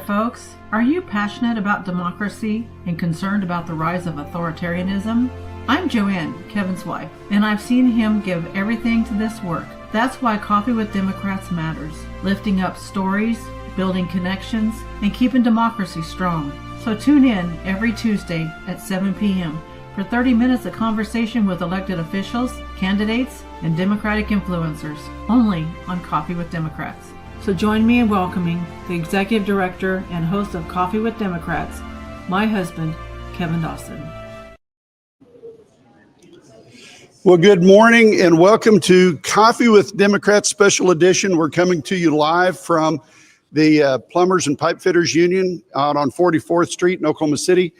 folks. Are you passionate about democracy and concerned about the rise of authoritarianism? I'm Joanne, Kevin's wife, and I've seen him give everything to this work. That's why Coffee with Democrats matters, lifting up stories, building connections, and keeping democracy strong. So tune in every Tuesday at 7 p.m. for 30 minutes of conversation with elected officials, candidates, and Democratic influencers, only on Coffee with Democrats. So join me in welcoming the Executive Director and host of Coffee with Democrats, my husband, Kevin Dawson. Well, good morning and welcome to Coffee with Democrats Special Edition. We're coming to you live from the Plumbers and Pipe Fitters Union out on 44th Street in Oklahoma City.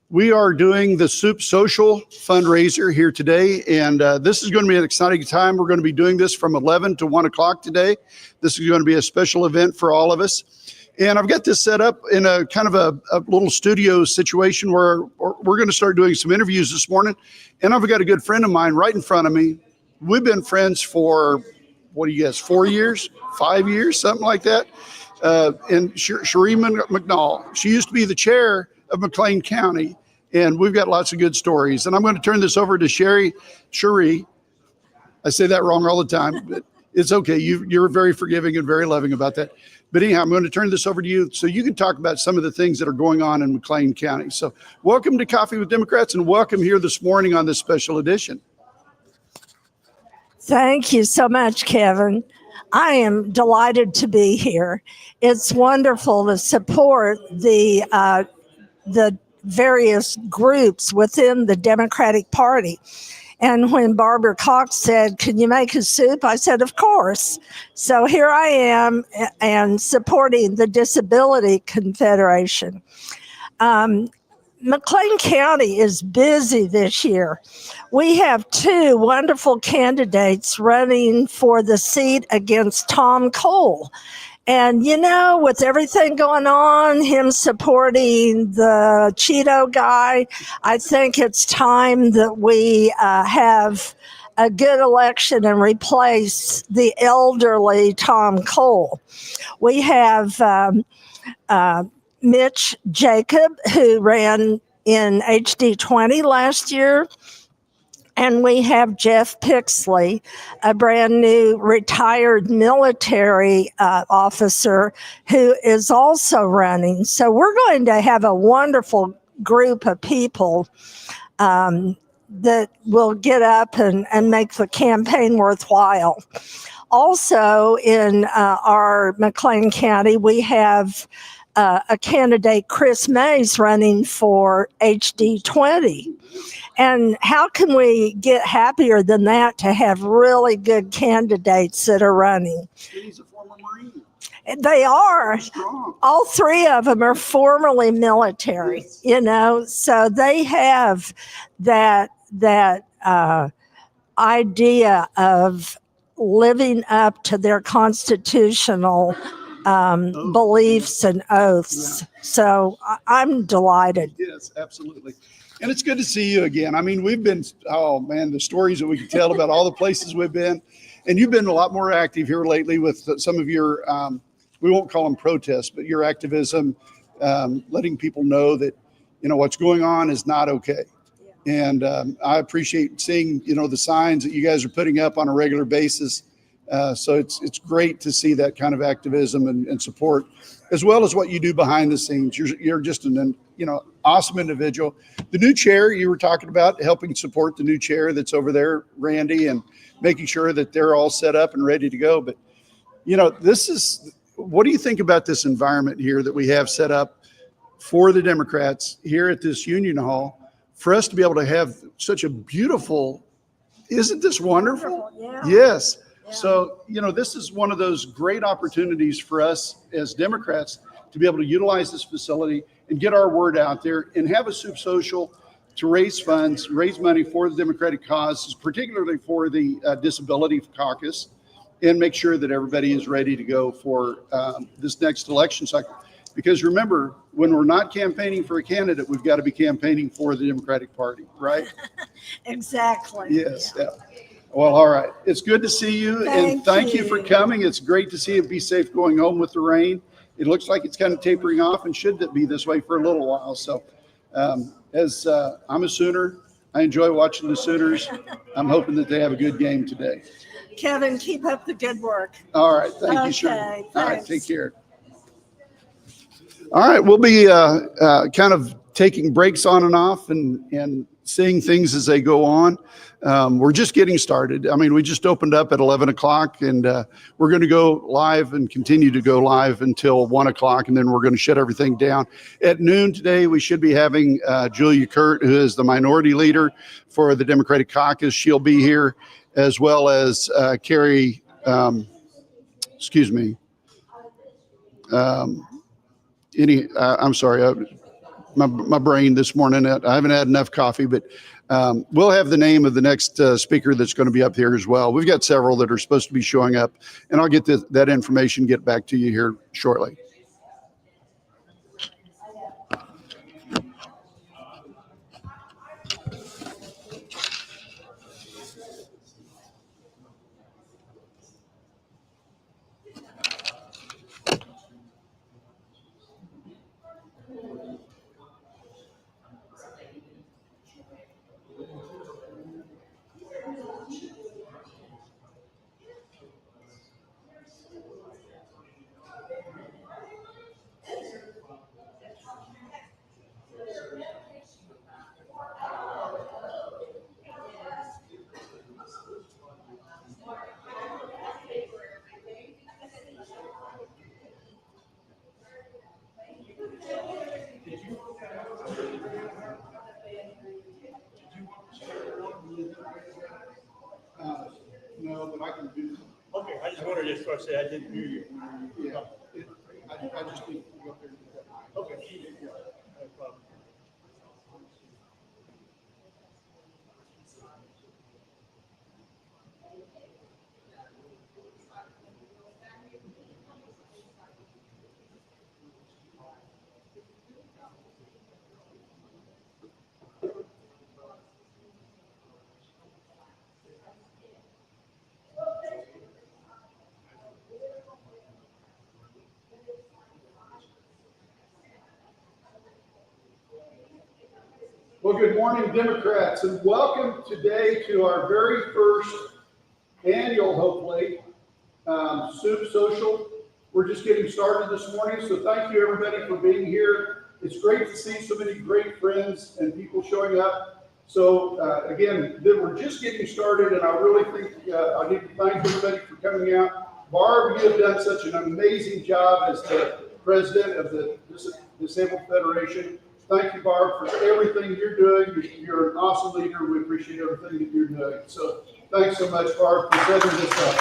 We are doing the Soup Social fundraiser here today, and this is going to be an exciting time. We're going to be doing this from 11 to 1 o'clock today. This is going to be a special event for all of us. And I've got this set up in a kind of a little studio situation where we're going to start doing some interviews this morning. And I've got a good friend of mine right in front of me. We've been friends for, what do you guess, 4 years, 5 years, something like that. And Cherie McNall, she used to be the chair of McLean County, and we've got lots of good stories. And I'm going to turn this over to Cherie. I say that wrong all the time, but it's okay. You're very forgiving and very loving about that. But anyhow, I'm going to turn this over to you so you can talk about some of the things that are going on in McLean County. So welcome to Coffee with Democrats and welcome here this morning on this special edition. Thank you so much, Kevin. I am delighted to be here. It's wonderful to support the various groups within the Democratic Party. And when Barbara Cox said, "Can you make a soup?" I said, "Of course." So here I am and supporting the Disability Confederation. McLean County is busy this year. We have two wonderful candidates running for the seat against Tom Cole. And, you know, with everything going on, him supporting the Cheeto guy, I think it's time that we have a good election and replace the elderly Tom Cole. We have Mitch Jacob, who ran in HD20 last year. And we have Jeff Pixley, a brand new retired military officer who is also running. So we're going to have a wonderful group of people that will get up and make the campaign worthwhile. Also in our McLean County, we have a candidate, Chris Mays, running for HD20. And how can we get happier than that to have really good candidates that are running? He's a former Marine. They are. All three of them are formerly military, yes. You know, so they have that idea of living up to their constitutional beliefs and oaths. Yeah. So I'm delighted. Yes, absolutely. And it's good to see you again. I mean, we've been, oh man, the stories that we can tell about all the places we've been. And you've been a lot more active here lately with some of your, we won't call them protests, but your activism, letting people know that, you know, what's going on is not okay. Yeah. And I appreciate seeing, you know, the signs that you guys are putting up on a regular basis. So it's great to see that kind of activism and support, as well as what you do behind the scenes. You're just an, you know, awesome individual. The new chair you were talking about, helping support the new chair that's over there, Randy, and making sure that they're all set up and ready to go. But, you know, what do you think about this environment here that we have set up for the Democrats here at this Union Hall for us to be able to have such a beautiful, isn't this wonderful? Yeah. Yes. Yeah. So, you know, this is one of those great opportunities for us as Democrats to be able to utilize this facility and get our word out there and have a soup social to raise funds, raise money for the Democratic cause, particularly for the Disability Caucus, and make sure that everybody is ready to go for this next election cycle. Because remember, when we're not campaigning for a candidate, we've got to be campaigning for the Democratic Party, right? Exactly. Yes. Yeah. Well, all right. It's good to see you. Thank you for coming. It's great to see you. Be safe going home with the rain. it looks like it's kind of tapering off and should be this way for a little while. So as I'm a Sooner, I enjoy watching the Sooners. I'm hoping that they have a good game today. Kevin, keep up the good work. All right. Thank you, sir. Okay, All right. thanks. Take care. All right. We'll be kind of taking breaks on and off and seeing things as they go on. We're just getting started. I mean, we just opened up at 11 o'clock and we're going to go live and continue to go live until 1 o'clock. And then we're going to shut everything down. At noon today, we should be having Julia Kurt, who is the minority leader for the Democratic Caucus. She'll be here, as well as Carrie, excuse me. I'm sorry. My brain this morning, I haven't had enough coffee, but we'll have the name of the next speaker that's going to be up here as well. We've got several that are supposed to be showing up, and I'll get that information, get back to you here shortly. No, but I can do. Okay, I just wanted to start saying I didn't hear you. Yeah, I just need to go up there and do that. Okay. Yeah, no problem. Well, good morning, Democrats, and welcome today to our very first annual, hopefully, Soup Social. We're just getting started this morning, so thank you, everybody, for being here. It's great to see so many great friends and people showing up. So, again, we're just getting started, and I really think I need to thank everybody for coming out. Barb, you have done such an amazing job as the president of the Disabled Federation. Thank you, Barb, for everything you're doing. You're an awesome leader. We appreciate everything that you're doing. So thanks so much, Barb, for setting this up.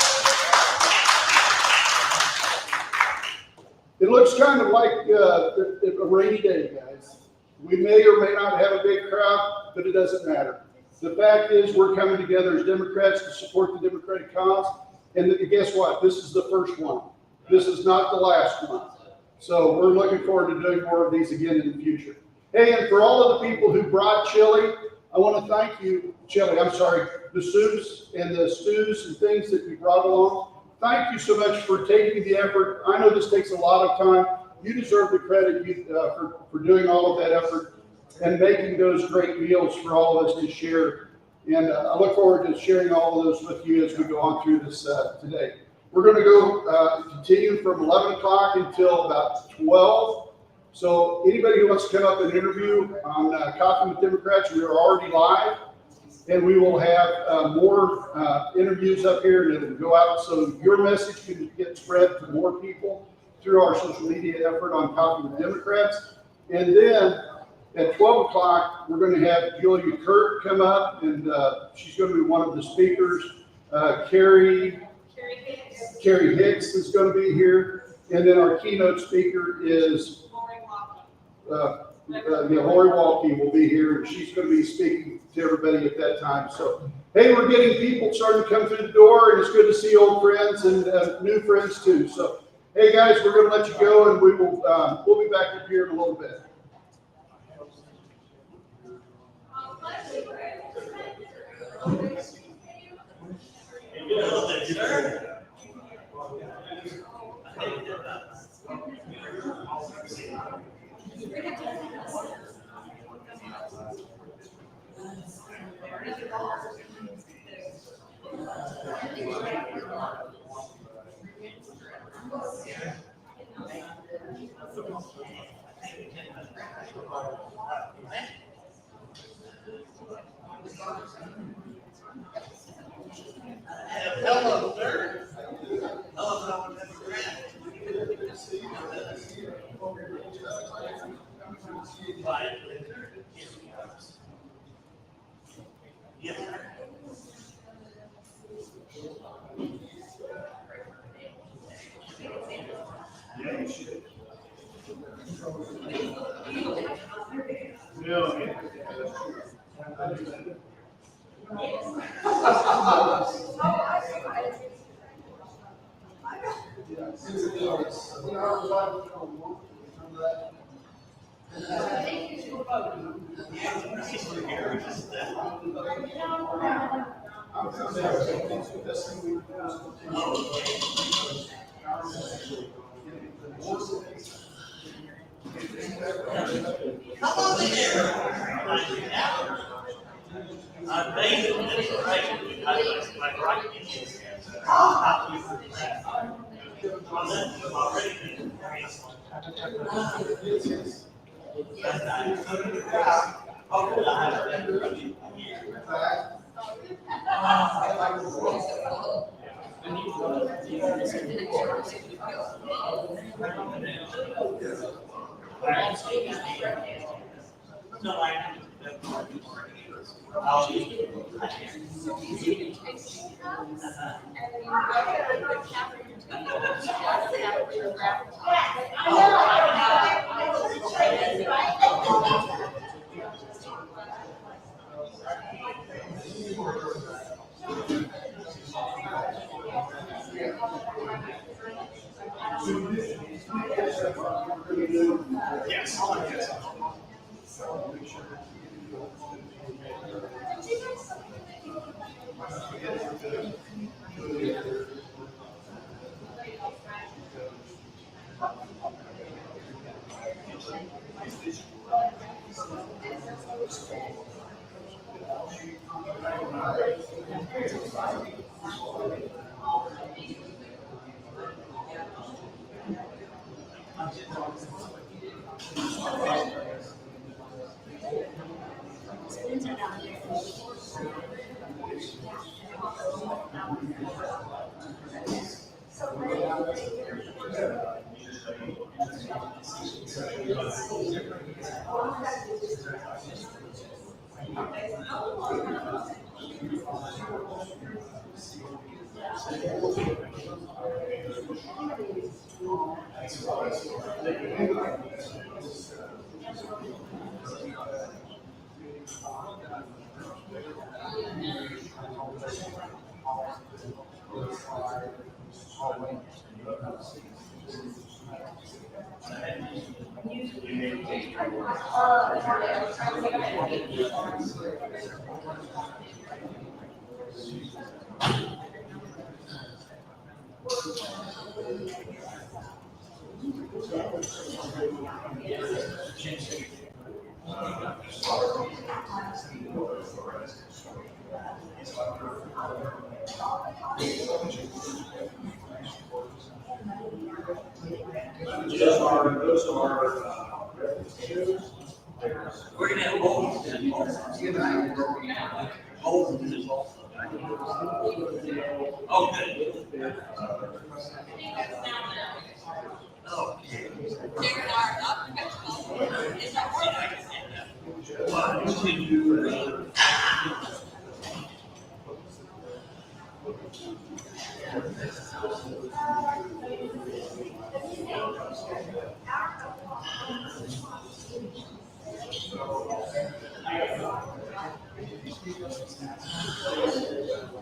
It looks kind of like a rainy day, guys. We may or may not have a big crowd, but it doesn't matter. The fact is we're coming together as Democrats to support the Democratic cause. And guess what? This is the first one. This is not the last one. So we're looking forward to doing more of these again in the future. Hey, and for all of the people who brought chili, I want to thank you, the soups and the stews and things that you brought along. Thank you so much for taking the effort. I know this takes a lot of time. You deserve the credit for doing all of that effort and making those great meals for all of us to share. And I look forward to sharing all of those with you as we go on through this today. We're going to go continue from 11 o'clock until about 12. So anybody who wants to come up and interview on Coffee with Democrats, we are already live, and we will have more interviews up here, and it will go out so your message can get spread to more people through our social media effort on Coffee with Democrats. And then at 12 o'clock, we're going to have Julia Kurt come up, and she's going to be one of the speakers. Carrie Hicks is going to be here, and then our keynote speaker is Lori Walke will be here, and she's going to be speaking to everybody at that time. So, hey, we're getting people starting to come through the door, and it's good to see old friends and new friends too. So, hey guys, we're going to let you go, and we'll be back up here in a little bit.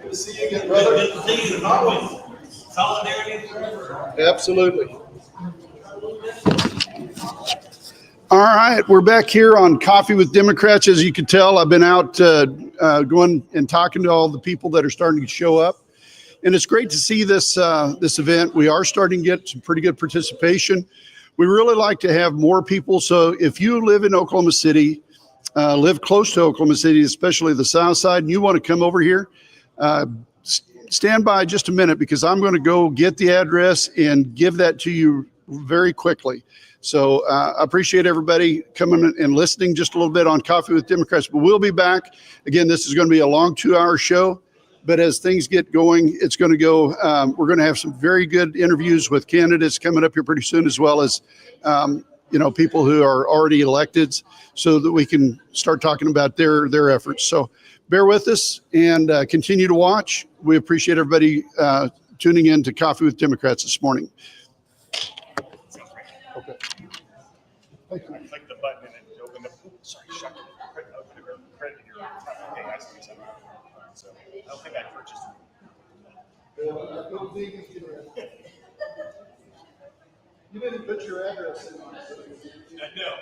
Good to see you again, brother. Good to see you. Always solidarity forever. Absolutely. All right, we're back here on Coffee with Democrats. As you can tell, I've been out going and talking to all the people that are starting to show up, and it's great to see this event. We are starting to get some pretty good participation. We really like to have more people. So if you live in Oklahoma City, live close to Oklahoma City, especially the south side, and you want to come over here, stand by just a minute, because I'm going to go get the address and give that to you very quickly. So I appreciate everybody coming and listening just a little bit on Coffee with Democrats. But we'll be back. Again, this is going to be a long 2-hour show. But as things get going, it's going to go. We're going to have some very good interviews with candidates coming up here pretty soon, as well as people who are already elected, so that we can start talking about their efforts. So bear with us and continue to watch. We appreciate everybody tuning in to Coffee with Democrats this morning. Okay. I clicked the button and it opened up. Sorry, shut it. Open your credit here. Okay, I see something. So I don't think I purchased it. You didn't put your address in on it.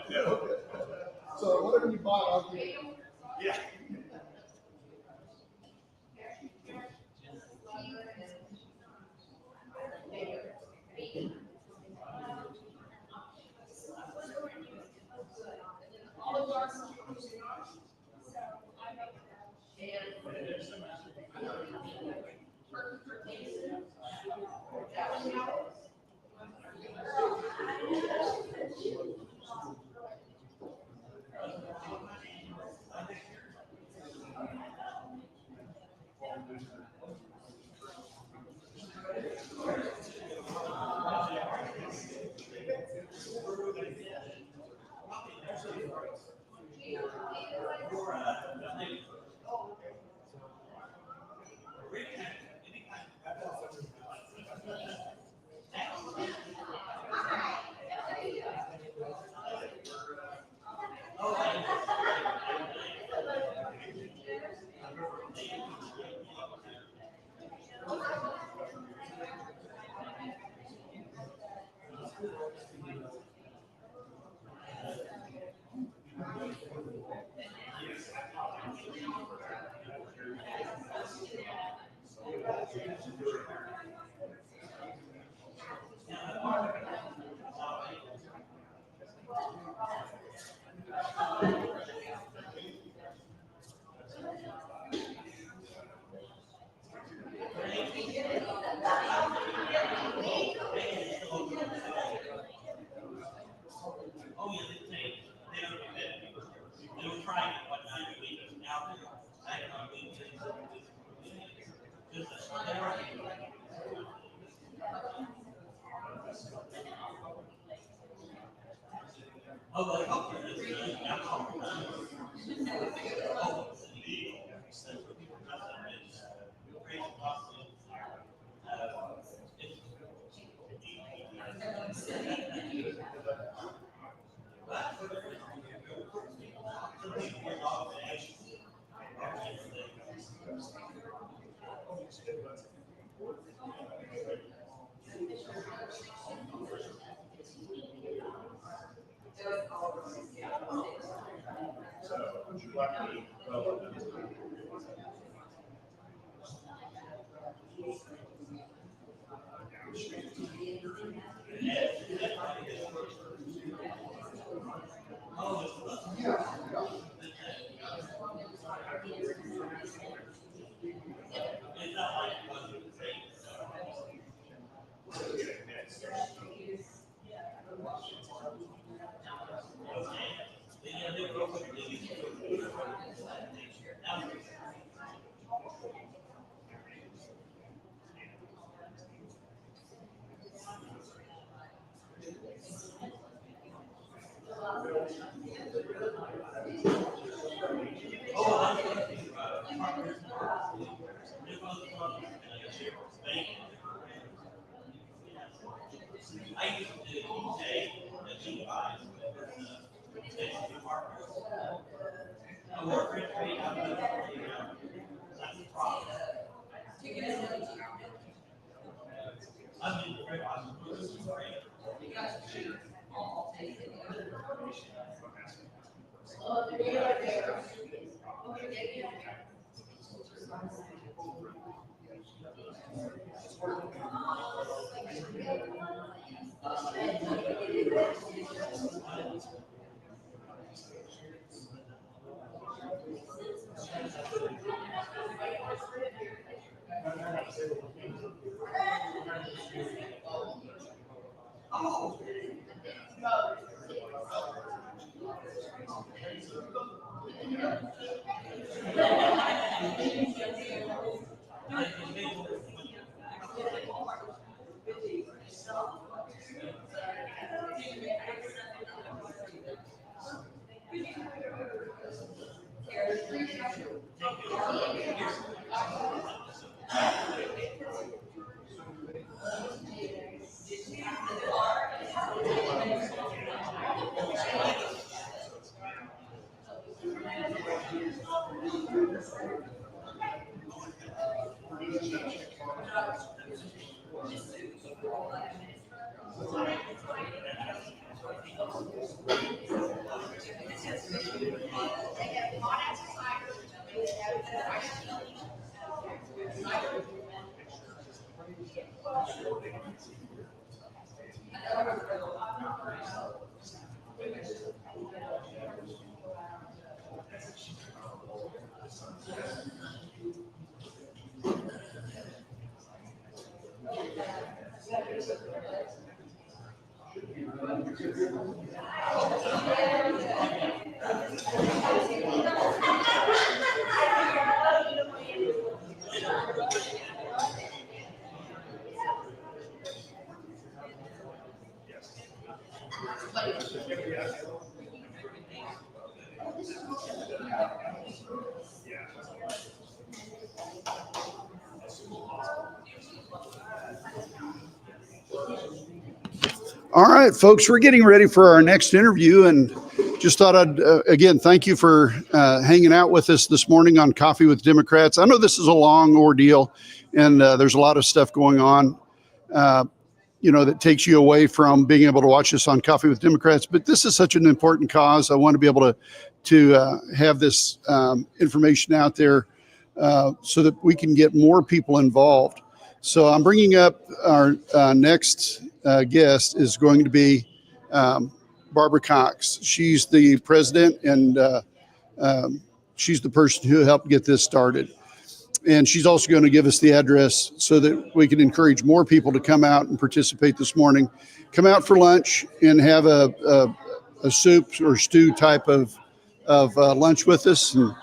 No. Okay. So whatever you buy, I'll give you. Yeah. All right, folks, we're getting ready for our next interview, and just thought I'd, again, thank you for hanging out with us this morning on Coffee with Democrats. I know this is a long ordeal, and there's a lot of stuff going on, that takes you away from being able to watch us on Coffee with Democrats, but this is such an important cause. I want to be able to have this information out there so that we can get more people involved. So I'm bringing up our next guest is going to be Barbara Cox. She's the president, and she's the person who helped get this started. And she's also going to give us the address so that we can encourage more people to come out and participate this morning. Come out for lunch and have a soup or stew type of lunch with us. And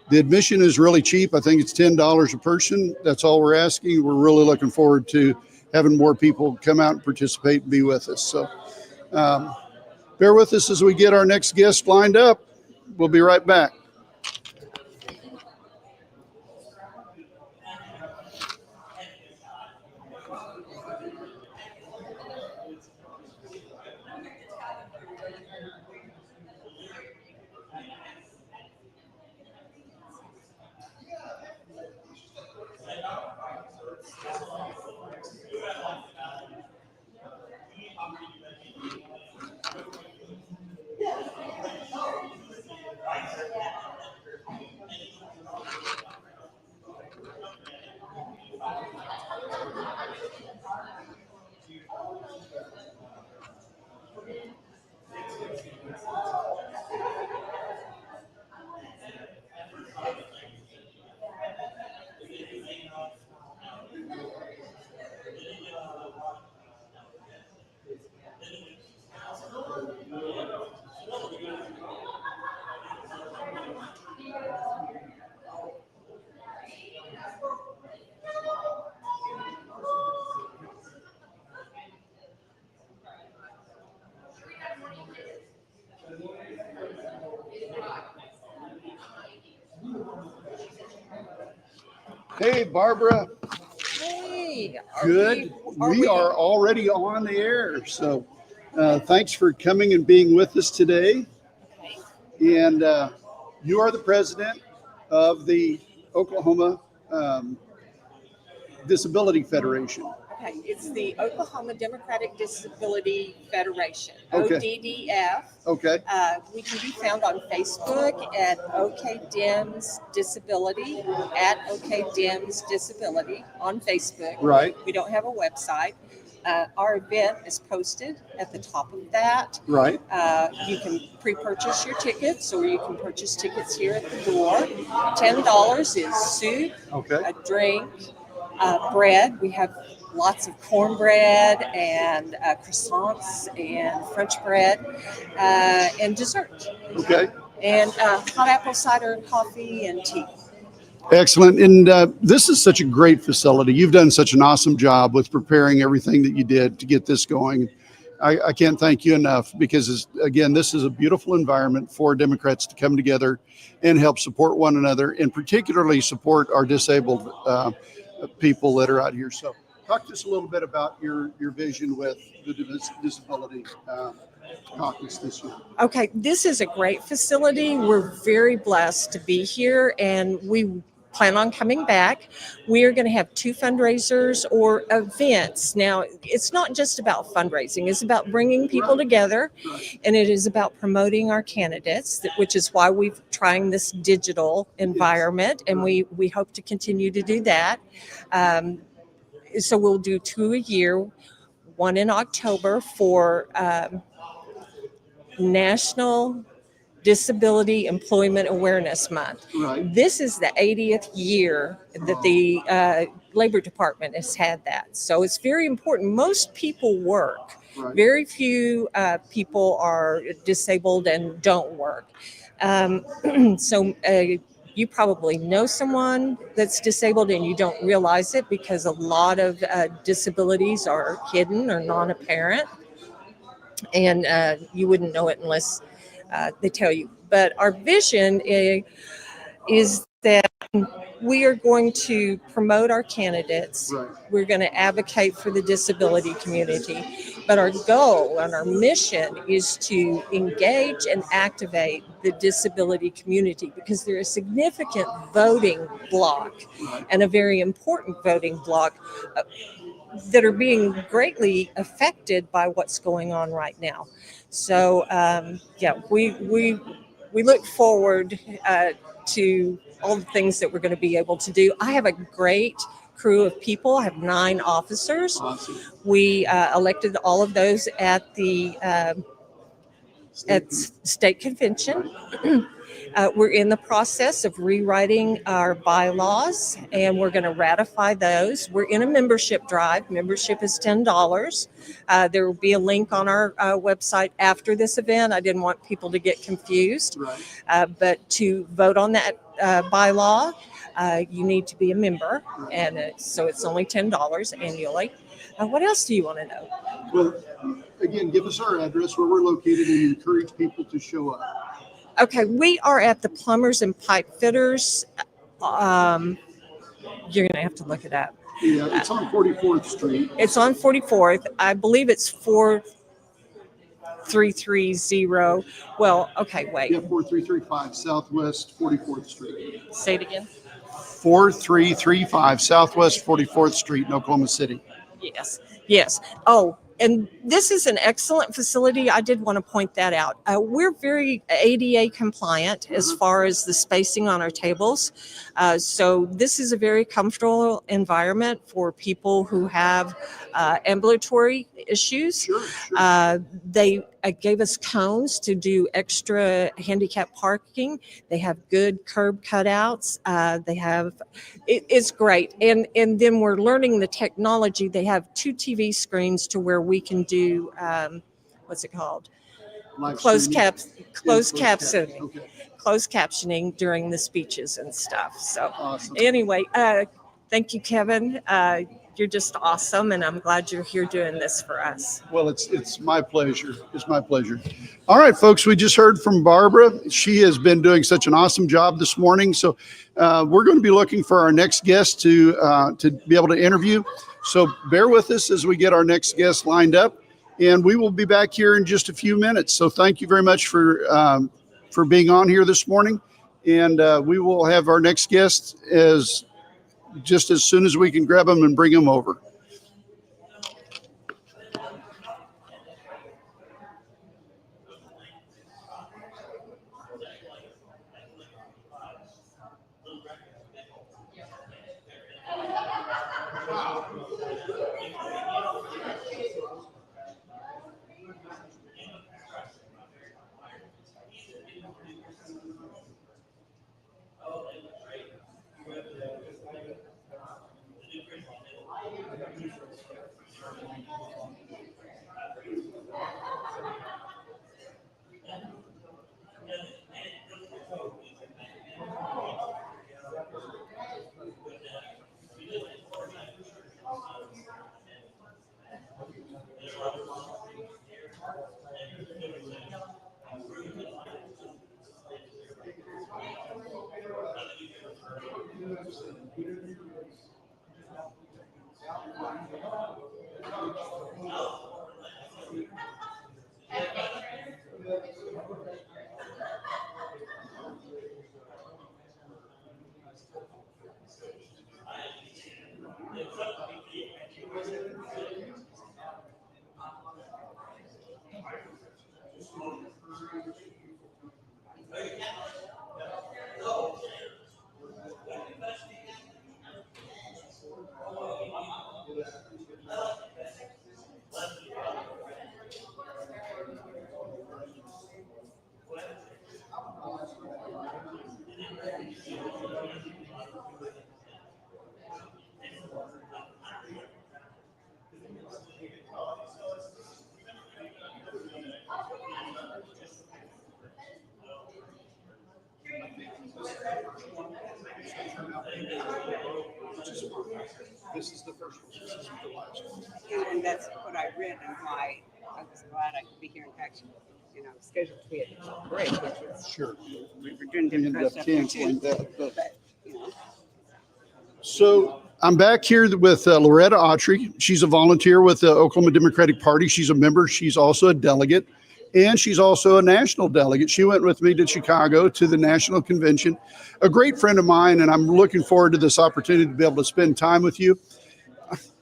the admission is really cheap. I think it's $10 a person. That's all we're asking. We're really looking forward to having more people come out and participate and be with us. So bear with us as we get our next guest lined up. We'll be right back. Hey, Barbara. Hey. Good. We are already on the air. So thanks for coming and being with us today. Okay. And you are the president of the Oklahoma Disability Federation. Okay. It's the Oklahoma Democratic Disability Federation, Okay. ODDF. Okay. We can be found on Facebook at OKDEMS Disability, at OKDEMS Disability on Facebook. Right. We don't have a website. Our event is posted at the top of that. Right. You can pre-purchase your tickets, or you can purchase tickets here at the door. $10 is soup, Okay. a drink, bread. We have lots of cornbread and croissants and French bread and dessert. Okay. And hot apple cider and coffee and tea. Excellent. And this is such a great facility. You've done such an awesome job with preparing everything that you did to get this going. I can't thank you enough because, again, this is a beautiful environment for Democrats to come together and help support one another, and particularly support our disabled people that are out here. So talk to us a little bit about your vision with the disability caucus this year. Okay, this is a great facility. We're very blessed to be here, and we plan on coming back. We are going to have 2 fundraisers or events. Now, it's not just about fundraising, it's about bringing people together, and it is about promoting our candidates, which is why we're trying this digital environment, and we hope to continue to do that. So we'll do 2 a year, one in October for National Disability Employment Awareness Month. Right. This is the 80th year that the Labor Department has had that. So it's very important. Most people work. Right. Very few people are disabled and don't work. So you probably know someone that's disabled and you don't realize it because a lot of disabilities are hidden or non-apparent. And you wouldn't know it unless they tell you. But our vision is that we are going to promote our candidates. Right. We're going to advocate for the disability community. But our goal and our mission is to engage and activate the disability community because they're a significant voting bloc and a very important voting bloc that are being greatly affected by what's going on right now. So we look forward to all the things that we're going to be able to do. I have a great crew of people. I have 9 officers. Awesome. We elected all of those at the state convention. We're in the process of rewriting our bylaws, and we're going to ratify those. We're in a membership drive. Membership is $10. There will be a link on our website after this event. I didn't want people to get confused. Right. But to vote on that bylaw, you need to be a member, and so it's only $10 annually. What else do you want to know? Well, again, give us our address, where we're located, and encourage people to show up. Okay, we are at the Plumbers and Pipe Fitters. You're going to have to look it up. Yeah, it's on 44th Street. It's on 44th. I believe it's 4330. Well, okay, wait. Yeah, 4335 Southwest 44th Street. Say it again. 4335 Southwest 44th Street in Oklahoma City. Yes. Oh, and this is an excellent facility. I did want to point that out. We're very ADA compliant as far as the spacing on our tables. So this is a very comfortable environment for people who have ambulatory issues. Sure. They gave us cones to do extra handicap parking. They have good curb cutouts. It's great. And then we're learning the technology. They have 2 TV screens to where we can do, what's it called? Live Closed streaming. captioning. Okay. Closed captioning during the speeches and stuff. So Awesome. anyway, thank you, Kevin. You're just awesome, and I'm glad you're here doing this for us. Well, it's my pleasure. It's my pleasure. All right, folks, we just heard from Barbara. She has been doing such an awesome job this morning. So we're going to be looking for our next guest to be able to interview. So bear with us as we get our next guest lined up, and we will be back here in just a few minutes. So thank you very much for being on here this morning, and we will have our next guest just as soon as we can grab them and bring them over. this is the first one. This isn't the last one. And that's what I read and why I was glad I could be here. In fact, I was scheduled to be at the break, which was Sure. we were doing We ended different up stuff there canceling too. that. But. But you know, So I'm back here with Loretta Autry. She's a volunteer with the Oklahoma Democratic Party. She's a member. She's also a delegate, and she's also a national delegate. She went with me to Chicago to the national convention. A great friend of mine, and I'm looking forward to this opportunity to be able to spend time with you.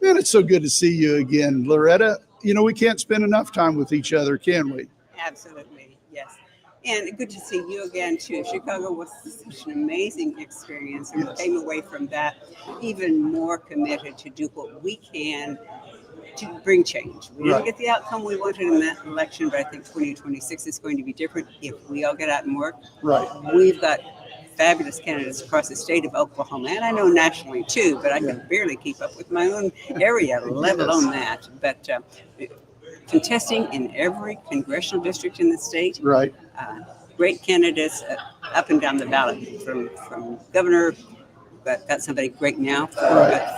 Man, it's so good to see you again, Loretta. You know, we can't spend enough time with each other, can we? absolutely, yes. And good to see you again too. Chicago was such an amazing experience, and we came away from that even more committed to do what we can to bring change. We didn't Right. get the outcome we wanted in that election, but I think 2026 is going to be different if we all get out and work. Right. We've got fabulous candidates across the state of Oklahoma, and I know nationally too, but I can barely keep up with my own area, let alone that. But contesting in every congressional district in the state, Right. great candidates up and down the ballot, from governor. Got somebody great now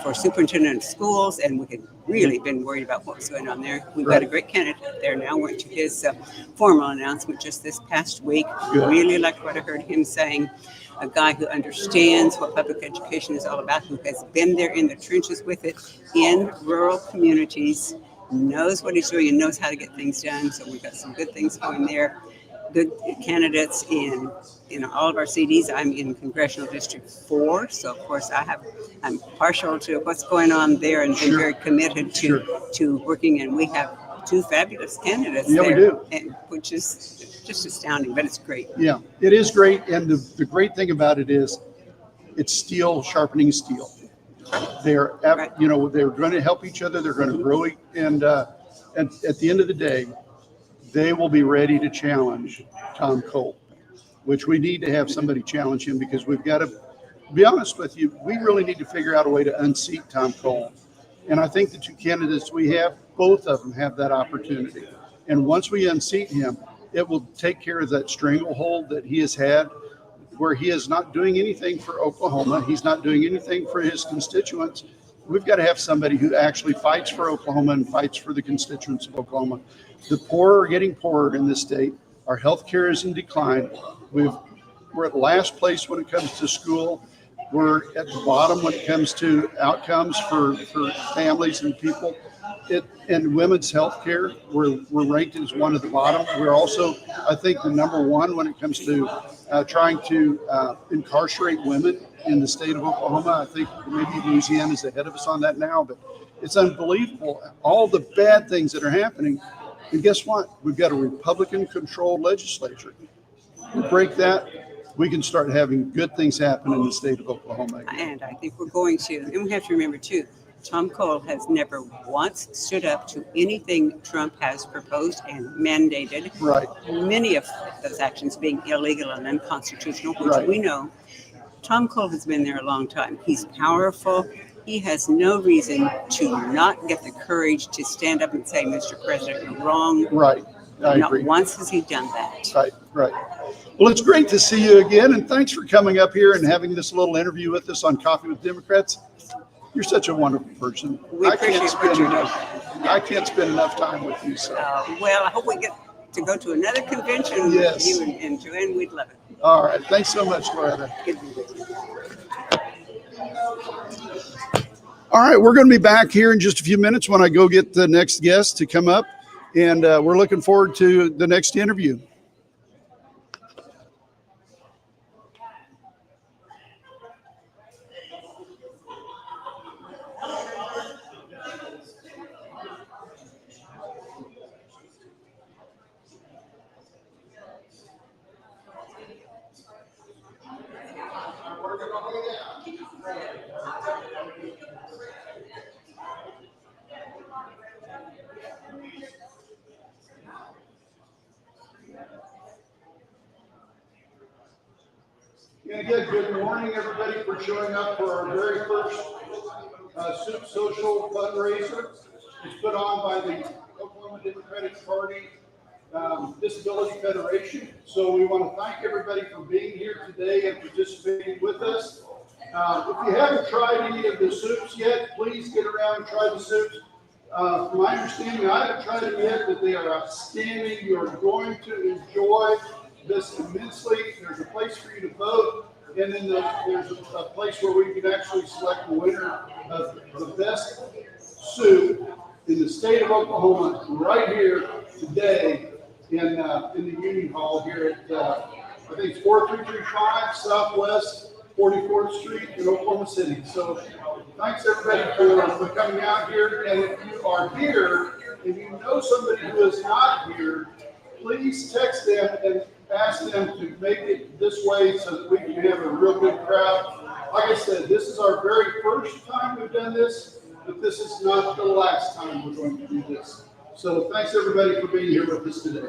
for superintendent of schools, and we had really been worried about what was going on there. We've got a great candidate there now. Went to his formal announcement just this past week. Good. Really liked what I heard him saying. A guy who understands what public education is all about, who has been there in the trenches with it in rural communities, knows what he's doing and knows how to get things done. So we've got some good things going there. Good candidates in all of our CDs. I'm in Congressional District 4, so of course I'm partial to what's going on there and been very committed to working. And we have two fabulous candidates Yeah, there, we do. and, which is just astounding, but it's great. Yeah, it is great. And the great thing about it is it's steel sharpening steel. They're, they're going to help each other. They're going to grow. And at the end of the day, they will be ready to challenge Tom Cole, which we need to have somebody challenge him, because we've got to be honest with you. We really need to figure out a way to unseat Tom Cole. And I think the two candidates we have, both of them have that opportunity. And once we unseat him, it will take care of that stranglehold that he has had, where he is not doing anything for Oklahoma. He's not doing anything for his constituents. We've got to have somebody who actually fights for Oklahoma and fights for the constituents of Oklahoma. The poor are getting poorer in this state. Our health care is in decline. We're at last place when it comes to school. We're at the bottom when it comes to outcomes for families and people. And women's health care, we're ranked as one of the bottom. We're also, I think, the number one when it comes to trying to incarcerate women in the state of Oklahoma. I think maybe Louisiana is ahead of us on that now, but it's unbelievable, all the bad things that are happening. And guess what? We've got a Republican-controlled legislature. We break that, we can start having good things happen in the state of Oklahoma again. And I think we're going to. And we have to remember too, Tom Cole has never once stood up to anything Trump has proposed and mandated. Right. Many of those actions being illegal and unconstitutional, which we know. Tom Cole has been there a long time. He's powerful. He has no reason to not get the courage to stand up and say, Mr. President, you're wrong. Right. I Not agree. once has he done that. Right. Well, it's great to see you again, and thanks for coming up here and having this little interview with us on Coffee with Democrats. You're such a wonderful person. We appreciate what you're doing. I can't spend enough time with you. So. Well, I hope we get to go to another convention Yes. with you and Joanne. We'd love it. All right. Thanks so much, Loretta. Good to be with you. All right. We're going to be back here in just a few minutes when I go get the next guest to come up, and we're looking forward to the next interview. And again, good morning, everybody, for showing up for our very first Soup Social fundraiser. It's put on by the Oklahoma Democratic Party Disability Federation. So we want to thank everybody for being here today and participating with us. If you haven't tried any of the soups yet, please get around and try the soups. From my understanding, I haven't tried them yet, but they are outstanding. You're going to enjoy this immensely. There's a place for you to vote, and then there's a place where we can actually select the winner of the best soup in the state of Oklahoma right here today in the Union Hall here at I think it's 4335 Southwest 44th Street in Oklahoma City. So thanks everybody for coming out here. And if you are here and you know somebody who is not here, please text them and ask them to make it this way so that we can have a real good crowd. Like I said, this is our very first time we've done this, but this is not the last time we're going to do this. So thanks everybody for being here with us today.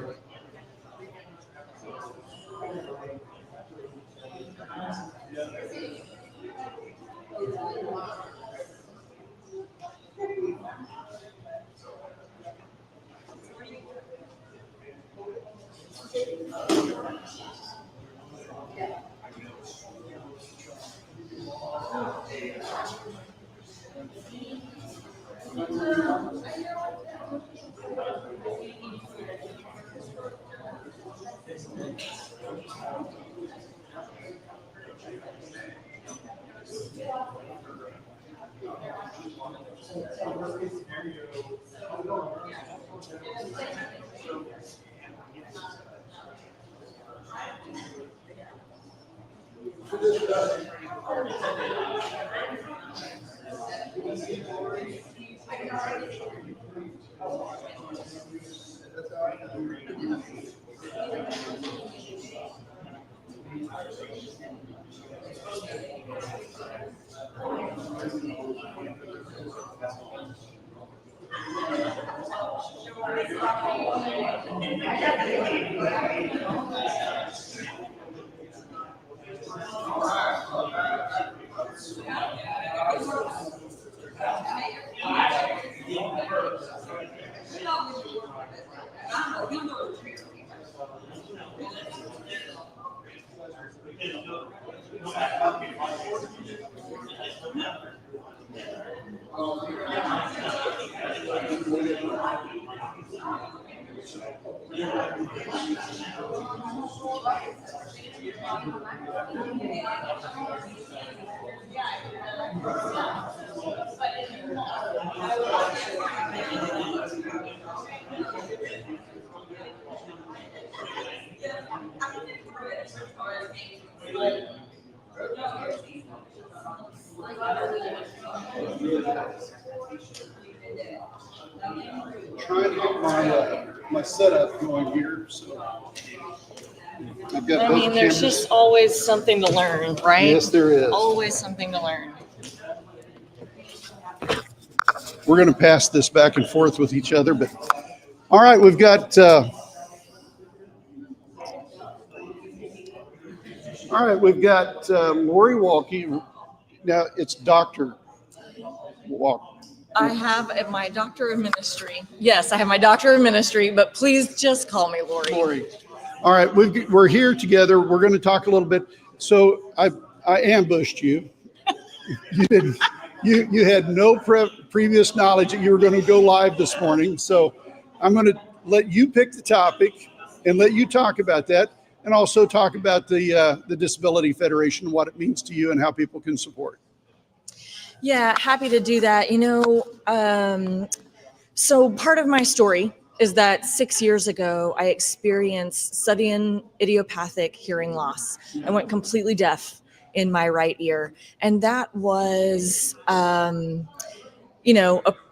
Trying to get my setup going here, so I've got. I mean, there's just always something to learn, right? Yes, there is. Always something to learn. We're going to pass this back and forth with each other, but all right, we've got. Lori Walke. Now it's Dr. Walke. I have my doctor of ministry. Yes, I have my doctor of ministry, but please just call me Lori. Lori. All right, we're here together. We're going to talk a little bit. So I ambushed you. You had no previous knowledge that you were going to go live this morning. So I'm going to let you pick the topic and let you talk about that, and also talk about the Disability Federation, what it means to you, and how people can support. Yeah, happy to do that. So part of my story is that 6 years ago, I experienced sudden idiopathic hearing loss. I went completely deaf in my right ear. And that was,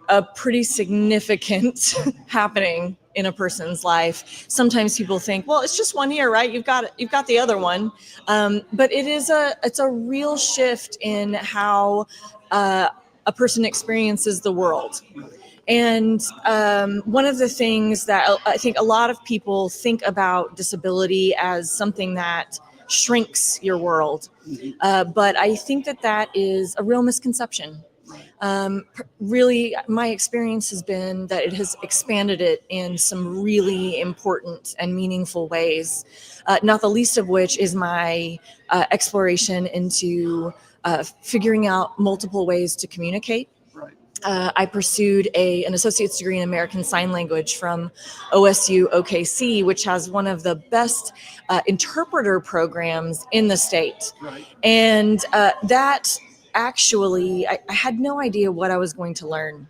a pretty significant happening in a person's life. Sometimes people think, well, it's just one ear, right? You've got the other one. But it's a real shift in how a person experiences the world. And one of the things that I think a lot of people think about disability as something that shrinks your world. But I think that is a real misconception. Really, my experience has been that it has expanded it in some really important and meaningful ways, not the least of which is my exploration into figuring out multiple ways to communicate. Right. I pursued an associate's degree in American Sign Language from OSU OKC, which has one of the best interpreter programs in the state. Right. And that actually, I had no idea what I was going to learn.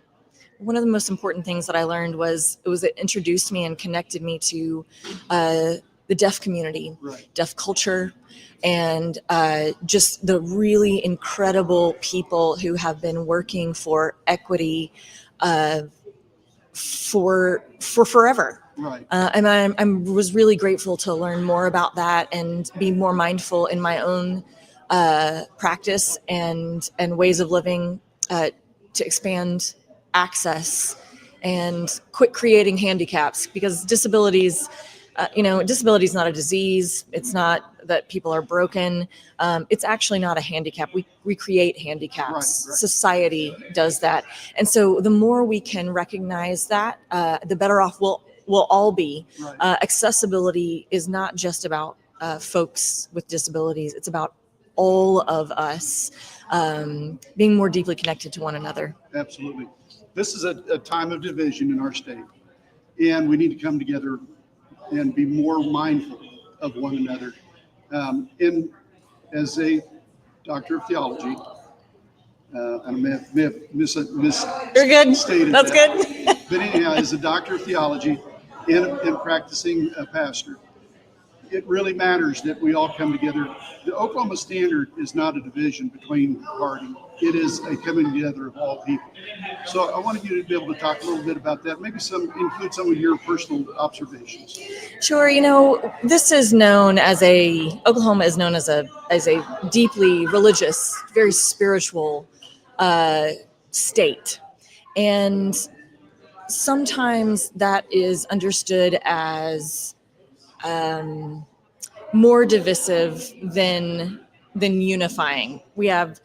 One of the most important things that I learned was it introduced me and connected me to the deaf community, Right. Deaf culture, and just the really incredible people who have been working for equity for forever. Right. And I was really grateful to learn more about that and be more mindful in my own practice and ways of living to expand access and quit creating handicaps, because disabilities, disability is not a disease. It's not that people are broken. It's actually not a handicap. We create handicaps. Right. Society does that. And so the more we can recognize that, the better off we'll all be. Right. Accessibility is not just about folks with disabilities. It's about all of us being more deeply connected to one another. Absolutely. This is a time of division in our state, and we need to come together and be more mindful of one another. As a doctor of theology, and I may have misstated You're good. That's that. good. But anyhow, as a doctor of theology and practicing a pastor, it really matters that we all come together. The Oklahoma Standard is not a division between parties. It is a coming together of all people. So I wanted you to be able to talk a little bit about that, maybe include some of your personal observations. Sure. This is known Oklahoma is known as a deeply religious, very spiritual state. And sometimes that is understood as more divisive than unifying. We have,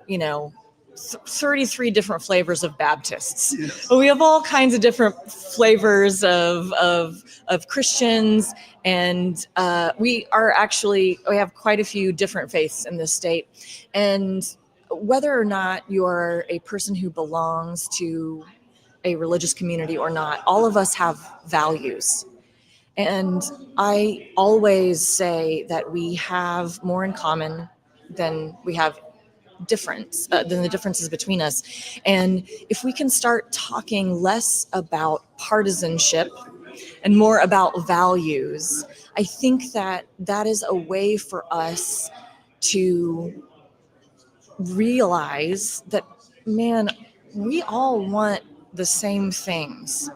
33 different flavors of Baptists. Yes. We have all kinds of different flavors of Christians, and we have quite a few different faiths in this state. And whether or not you're a person who belongs to a religious community or not, all of us have values. And I always say that we have more in common than we have than the differences between us. And if we can start talking less about partisanship and more about values, I think that is a way for us to realize that, man, we all want the same things.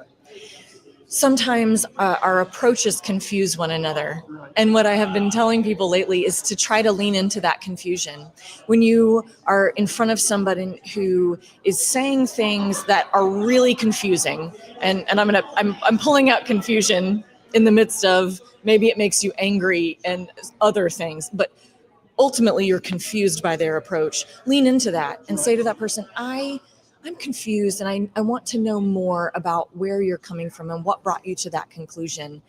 Sometimes our approaches confuse one another. And what I have been telling people lately is to try to lean into that confusion. When you are in front of somebody who is saying things that are really confusing, and I'm pulling out confusion in the midst of maybe it makes you angry and other things, but ultimately you're confused by their approach. Lean into that and say to that person, I'm confused and I want to know more about where you're coming from and what brought you to that conclusion.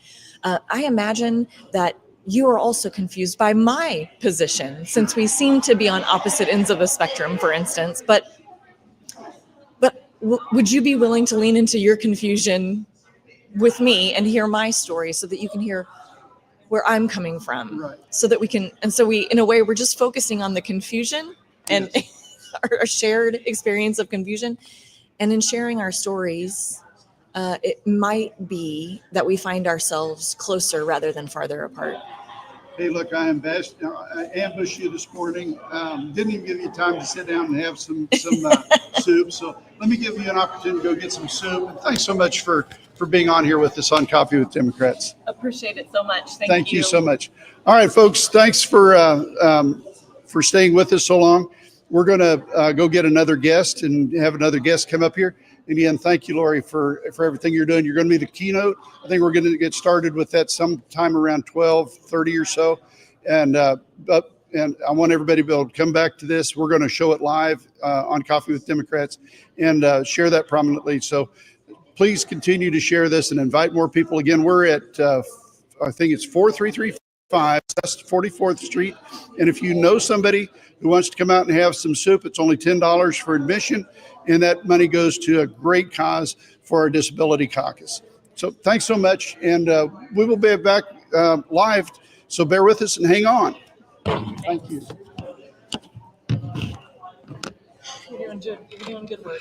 I imagine that you are also confused by my position, since we seem to be on opposite ends of a spectrum, for instance. But would you be willing to lean into your confusion with me and hear my story so that you can hear where I'm coming from? Right. So that we can, and so we, in a way, we're just focusing on the confusion and our shared experience of confusion. And in sharing our stories, it might be that we find ourselves closer rather than farther apart. Hey, look, I ambushed you this morning. Didn't even give you time to sit down and have some soup. So let me give you an opportunity to go get some soup. And thanks so much for being on here with us on Coffee with Democrats. Appreciate it so much. Thank you so much. All right, folks, thanks for staying with us so long. We're going to go get another guest and have another guest come up here. And again, thank you, Lori, for everything you're doing. You're going to be the keynote. I think we're going to get started with that sometime around 12:30 or so. And I want everybody to be able to come back to this. We're going to show it live on Coffee with Democrats and share that prominently. So please continue to share this and invite more people. Again, we're at, I think it's 433 West 44th Street. And if you know somebody who wants to come out and have some soup, it's only $10 for admission, and that money goes to a great cause for our Disability Caucus. So thanks so much, and we will be back live, so bear with us and hang on. Thank you. You're doing good work.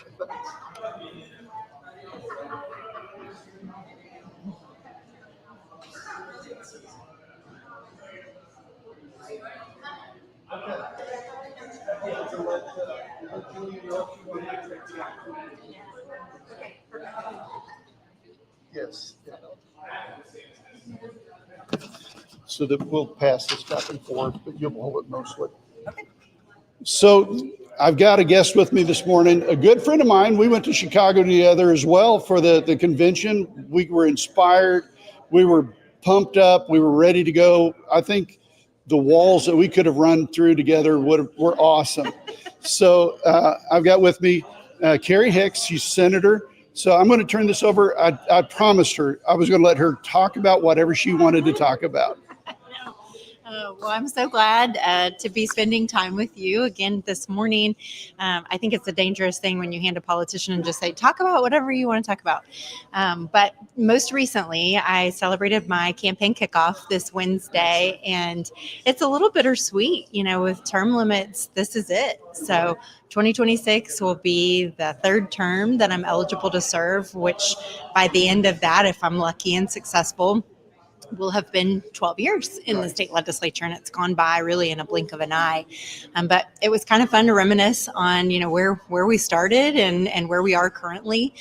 Yes. So that we'll pass this back and forth, but you'll hold it mostly. So I've got a guest with me this morning, a good friend of mine. We went to Chicago together as well for the convention. We were inspired. We were pumped up. We were ready to go. I think the walls that we could have run through together were awesome. So I've got with me Carrie Hicks. She's senator. So I'm going to turn this over. I promised her I was going to let her talk about whatever she wanted to talk about. Well, I'm so glad to be spending time with you again this morning. I think it's a dangerous thing when you hand a politician and just say, talk about whatever you want to talk about. But most recently, I celebrated my campaign kickoff this Wednesday, and it's a little bittersweet. You know, with term limits, this is it. So 2026 will be the third term that I'm eligible to serve, which by the end of that, if I'm lucky and successful, will have been 12 years in the state legislature, and it's gone by really in a blink of an eye. But it was kind of fun to reminisce on, you know, where we started and where we are currently.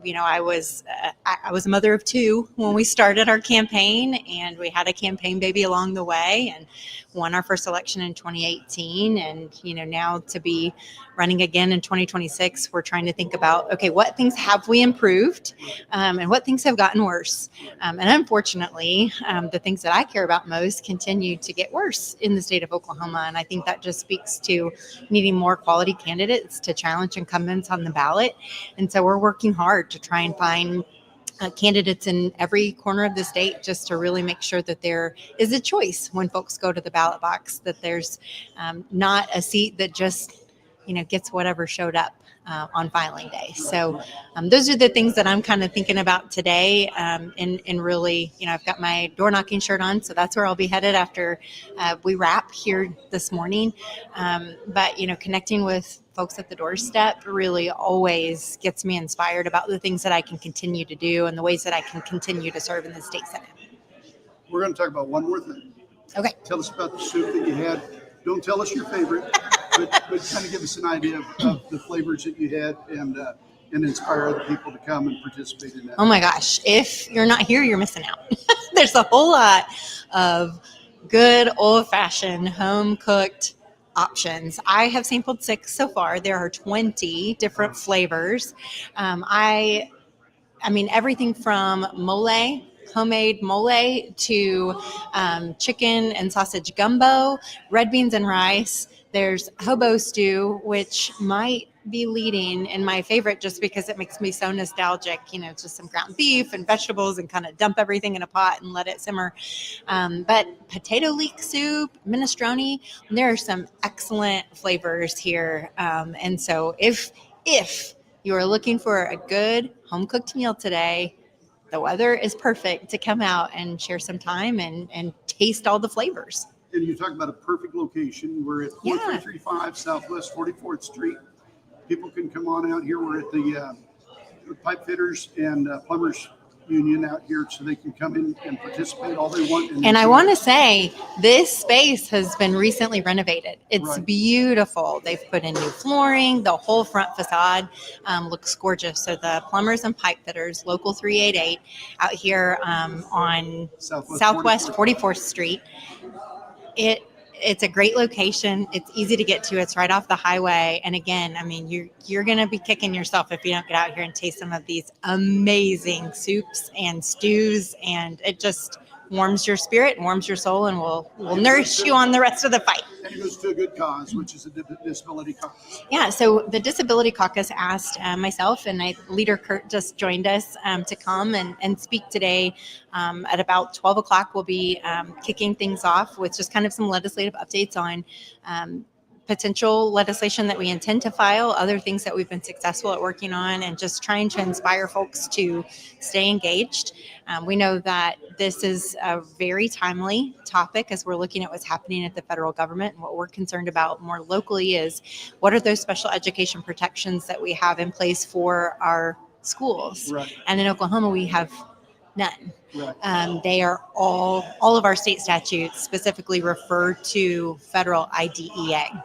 You know, I was a mother of two when we started our campaign, and we had a campaign baby along the way and won our first election in 2018. And, you know, now to be running again in 2026, we're trying to think about, okay, what things have we improved and what things have gotten worse? And unfortunately, the things that I care about most continue to get worse in the state of Oklahoma. And I think that just speaks to needing more quality candidates to challenge incumbents on the ballot. And so we're working hard to try and find candidates in every corner of the state, just to really make sure that there is a choice when folks go to the ballot box, that there's not a seat that just, you know, gets whatever showed up on filing day. So those are the things that I'm kind of thinking about today. And really, you know, I've got my door knocking shirt on, so that's where I'll be headed after we wrap here this morning. But, you know, connecting with folks at the doorstep really always gets me inspired about the things that I can continue to do and the ways that I can continue to serve in the state Senate. We're going to talk about one more thing. Okay. Tell us about the soup that you had. Don't tell us your favorite, but kind of give us an idea of the flavors that you had and inspire other people to come and participate in that. Oh my gosh. If you're not here, you're missing out. There's a whole lot of good old-fashioned home-cooked options. I have sampled 6 so far. There are 20 different flavors. I mean, everything from mole, homemade mole, to chicken and sausage gumbo, red beans and rice. There's hobo stew, which might be leading in my favorite just because it makes me so nostalgic. You know, just some ground beef and vegetables and kind of dump everything in a pot and let it simmer. But potato leek soup, minestrone, there are some excellent flavors here. And so if you are looking for a good home-cooked meal today, the weather is perfect to come out and share some time and taste all the flavors. And you talk about a perfect location. We're at 4335 Southwest 44th Street. People can come on out here. We're at the Pipe Fitters and Plumbers Union out here, so they can come in and participate all they want. And I want to say this space has been recently renovated. It's Right. beautiful. They've put in new flooring. The whole front facade looks gorgeous. So the Plumbers and Pipe Fitters, Local 388, out here on Southwest 44th Street. It's a great location. It's easy to get to. It's right off the highway. And again, I mean, you're going to be kicking yourself if you don't get out here and taste some of these amazing soups and stews. And it just warms your spirit, warms your soul, and will nourish you on the rest of the fight. And it goes to a good cause, which is a disability caucus. Yeah, so the Disability Caucus asked myself, and Leader Kurt just joined us to come and speak today. At about 12 o'clock, we'll be kicking things off with just kind of some legislative updates on potential legislation that we intend to file, other things that we've been successful at working on, and just trying to inspire folks to stay engaged. We know that this is a very timely topic as we're looking at what's happening at the federal government, and what we're concerned about more locally is what are those special education protections that we have in place for our schools. Right. And in Oklahoma, we have none. Right. They are all of our state statutes specifically refer to federal IDEA.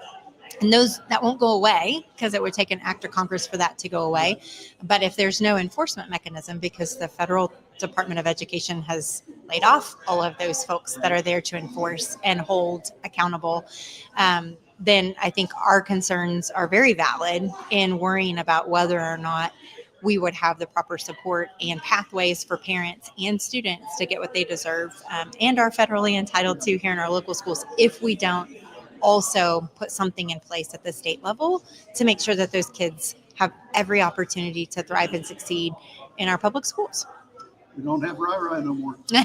And that won't go away because it would take an act of Congress for that to go away. But if there's no enforcement mechanism, because the federal Department of Education has laid off all of those folks that are there to enforce and hold accountable, then I think our concerns are very valid in worrying about whether or not we would have the proper support and pathways for parents and students to get what they deserve and are federally entitled to here in our local schools if we don't also put something in place at the state level to make sure that those kids have every opportunity to thrive and succeed in our public schools. We don't have rah-rah no more. The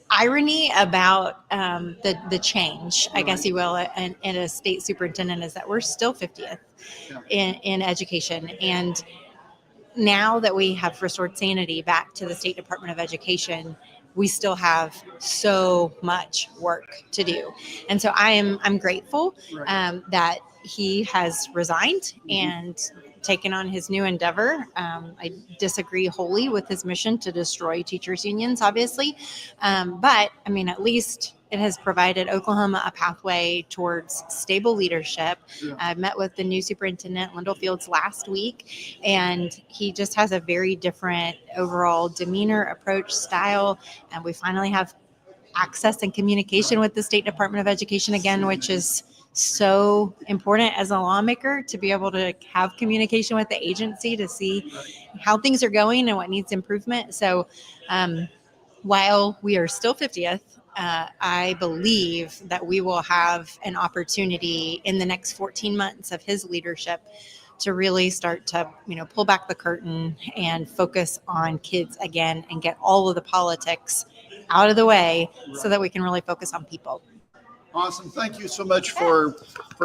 irony about the change, I guess you will, in a state superintendent is that we're still 50th in education. And now that we have restored sanity back to the State Department of Education, we still have so much work to do. And so I'm grateful that he has resigned and taken on his new endeavor. I disagree wholly with his mission to destroy teachers' unions, obviously. But I mean, at least it has provided Oklahoma a pathway towards stable leadership. I met with the new superintendent, Lyndall Fields, last week, and he just has a very different overall demeanor, approach, style. And we finally have access and communication with the State Department of Education again, which is so important as a lawmaker to be able to have communication with the agency to see how things are going and what needs improvement. So while we are still 50th, I believe that we will have an opportunity in the next 14 months of his leadership to really start to, pull back the curtain and focus on kids again and get all of the politics out of the way so that we can really focus on people. Awesome. Thank you so much for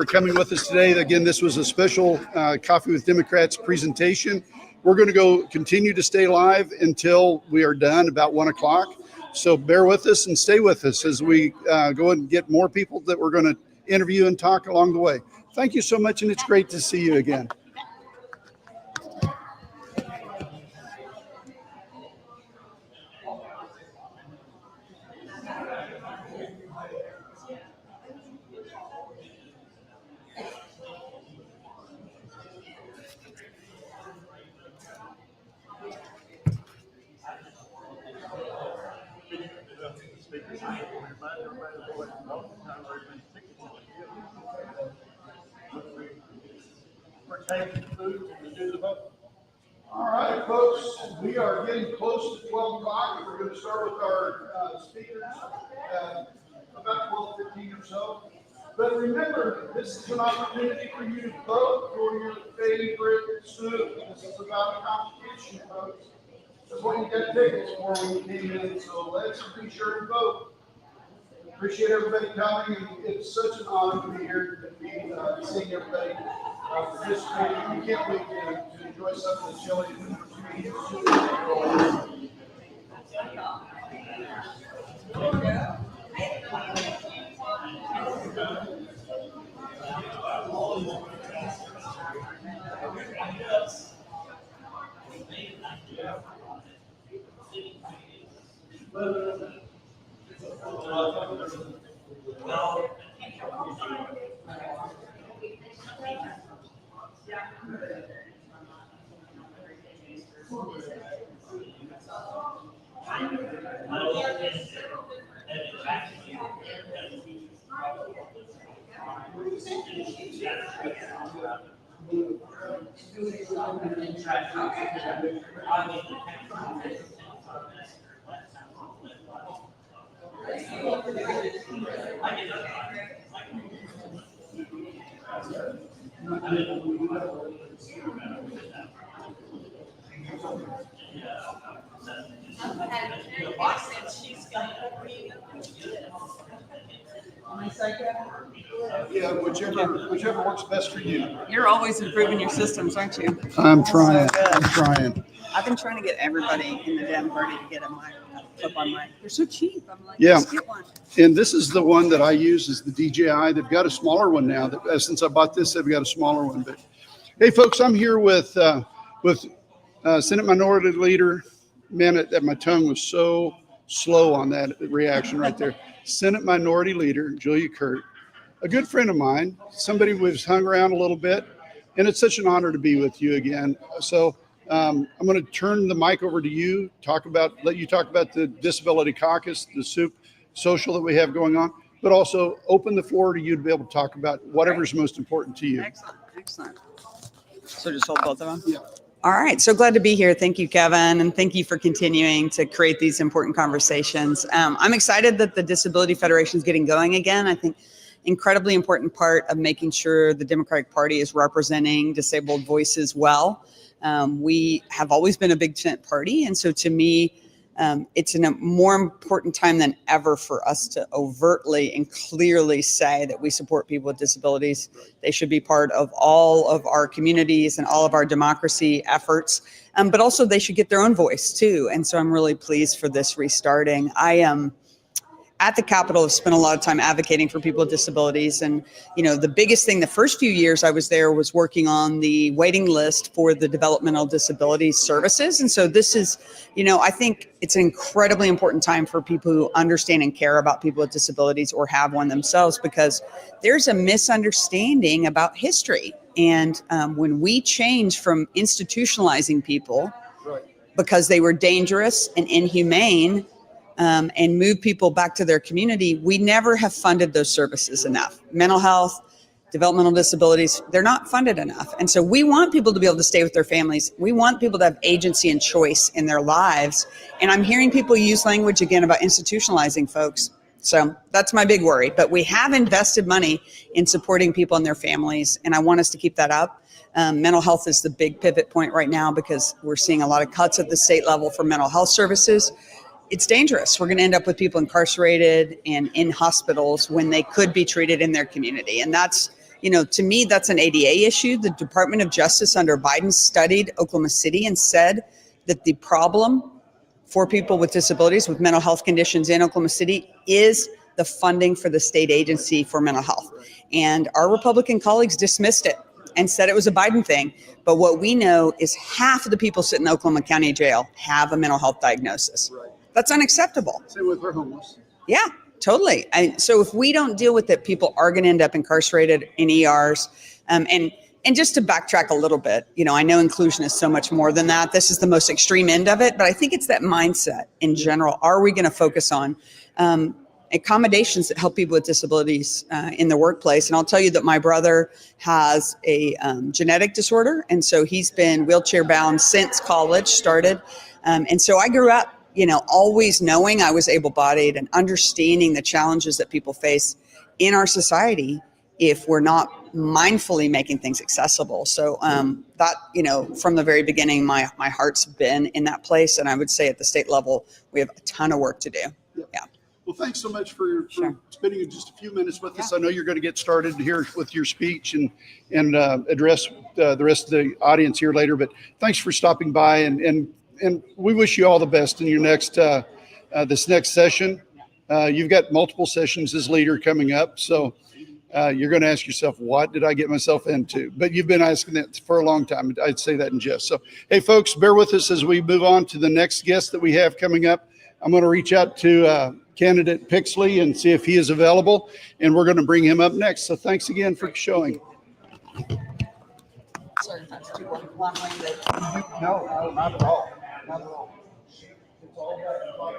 coming with us today. Again, this was a special Coffee with Democrats presentation. We're going to continue to stay live until we are done about 1 o'clock. So bear with us and stay with us as we go and get more people that we're going to interview and talk along the way. Thank you so much, and it's great to see you again. All right, folks, we are getting close to 12 o'clock. We're going to start with our speakers about 12:15 or so. But remember, this is an opportunity for you to vote for your favorite student. This is about a competition, folks. That's what you got tickets for when you came in. So let's be sure to vote. Appreciate everybody coming, and it's such an honor to be here and be seeing everybody participating. We can't wait to enjoy some of the chili. Yeah, whichever works best for you. You're always improving your systems, aren't you? I'm trying. So good. I'm trying. I've been trying to get everybody in the DEAM party to get a mic, clip-on mic. They're so cheap. I'm like, Yeah. just get one. And this is the one that I use, is the DJI. They've got a smaller one now. Since I bought this, they've got a smaller one. But hey, folks, I'm here with Senate Minority Leader. Man, that my tongue was so slow on that reaction right there. Senate Minority Leader Julia Kurt, a good friend of mine, somebody we've hung around a little bit, and it's such an honor to be with you again. So I'm going to turn the mic over to you. Let you talk about the Disability Caucus, the soup social that we have going on, but also open the floor to you to be able to talk about whatever's most important to you. Excellent. So just hold both of them? Yeah. All right. So glad to be here. Thank you, Kevin. And thank you for continuing to create these important conversations. I'm excited that the Disability Federation is getting going again. I think incredibly important part of making sure the Democratic Party is representing disabled voices well. We have always been a big tent party. And so to me, it's a more important time than ever for us to overtly and clearly say that we support people with disabilities. They should be part of all of our communities and all of our democracy efforts, but also they should get their own voice too. And so I'm really pleased for this restarting. I am at the Capitol, have spent a lot of time advocating for people with disabilities. And, the biggest thing the first few years I was there was working on the waiting list for the developmental disability services. And so this is, I think it's an incredibly important time for people who understand and care about people with disabilities or have one themselves, because there's a misunderstanding about history. And when we change from institutionalizing people because they were dangerous and inhumane, and move people back to their community, we never have funded those services enough. Mental health, developmental disabilities, they're not funded enough. And so we want people to be able to stay with their families. We want people to have agency and choice in their lives. And I'm hearing people use language again about institutionalizing folks. So that's my big worry. But we have invested money in supporting people and their families, and I want us to keep that up. Mental health is the big pivot point right now because we're seeing a lot of cuts at the state level for mental health services. It's dangerous. We're going to end up with people incarcerated and in hospitals when they could be treated in their community. And that's, to me, that's an ADA issue. The Department of Justice under Biden studied Oklahoma City and said that the problem for people with disabilities with mental health conditions in Oklahoma City is the funding for the state agency for mental health. And our Republican colleagues dismissed it and said it was a Biden thing. But what we know is half of the people sitting in Oklahoma County Jail have a mental health diagnosis. That's unacceptable. Same with our homeless. Yeah, totally. So if we don't deal with it, people are going to end up incarcerated in ERs. And just to backtrack a little bit, I know inclusion is so much more than that. This is the most extreme end of it, but I think it's that mindset in general. Are we going to focus on accommodations that help people with disabilities in the workplace? And I'll tell you that my brother has a genetic disorder, and so he's been wheelchair bound since college started. And so I grew up always knowing I was able-bodied and understanding the challenges that people face in our society if we're not mindfully making things accessible. So that, from the very beginning, my heart's been in that place. And I would say at the state level, we have a ton of work to do. Yep. Yeah. Well, thanks so much for spending just a few minutes with us. I know you're going to get started here with your speech and address the rest of the audience here later, but thanks for stopping by, and we wish you all the best in your this next session. You've got multiple sessions as leader coming up, so you're going to ask yourself, what did I get myself into? But you've been asking that for a long time. I'd say that in jest. So, hey, folks, bear with us as we move on to the next guest that we have coming up. I'm going to reach out to candidate Pixley and see if he is available, and we're going to bring him up next. So thanks again for showing. Sorry, that's too long-winded. No, not at all. Not at all. It's all about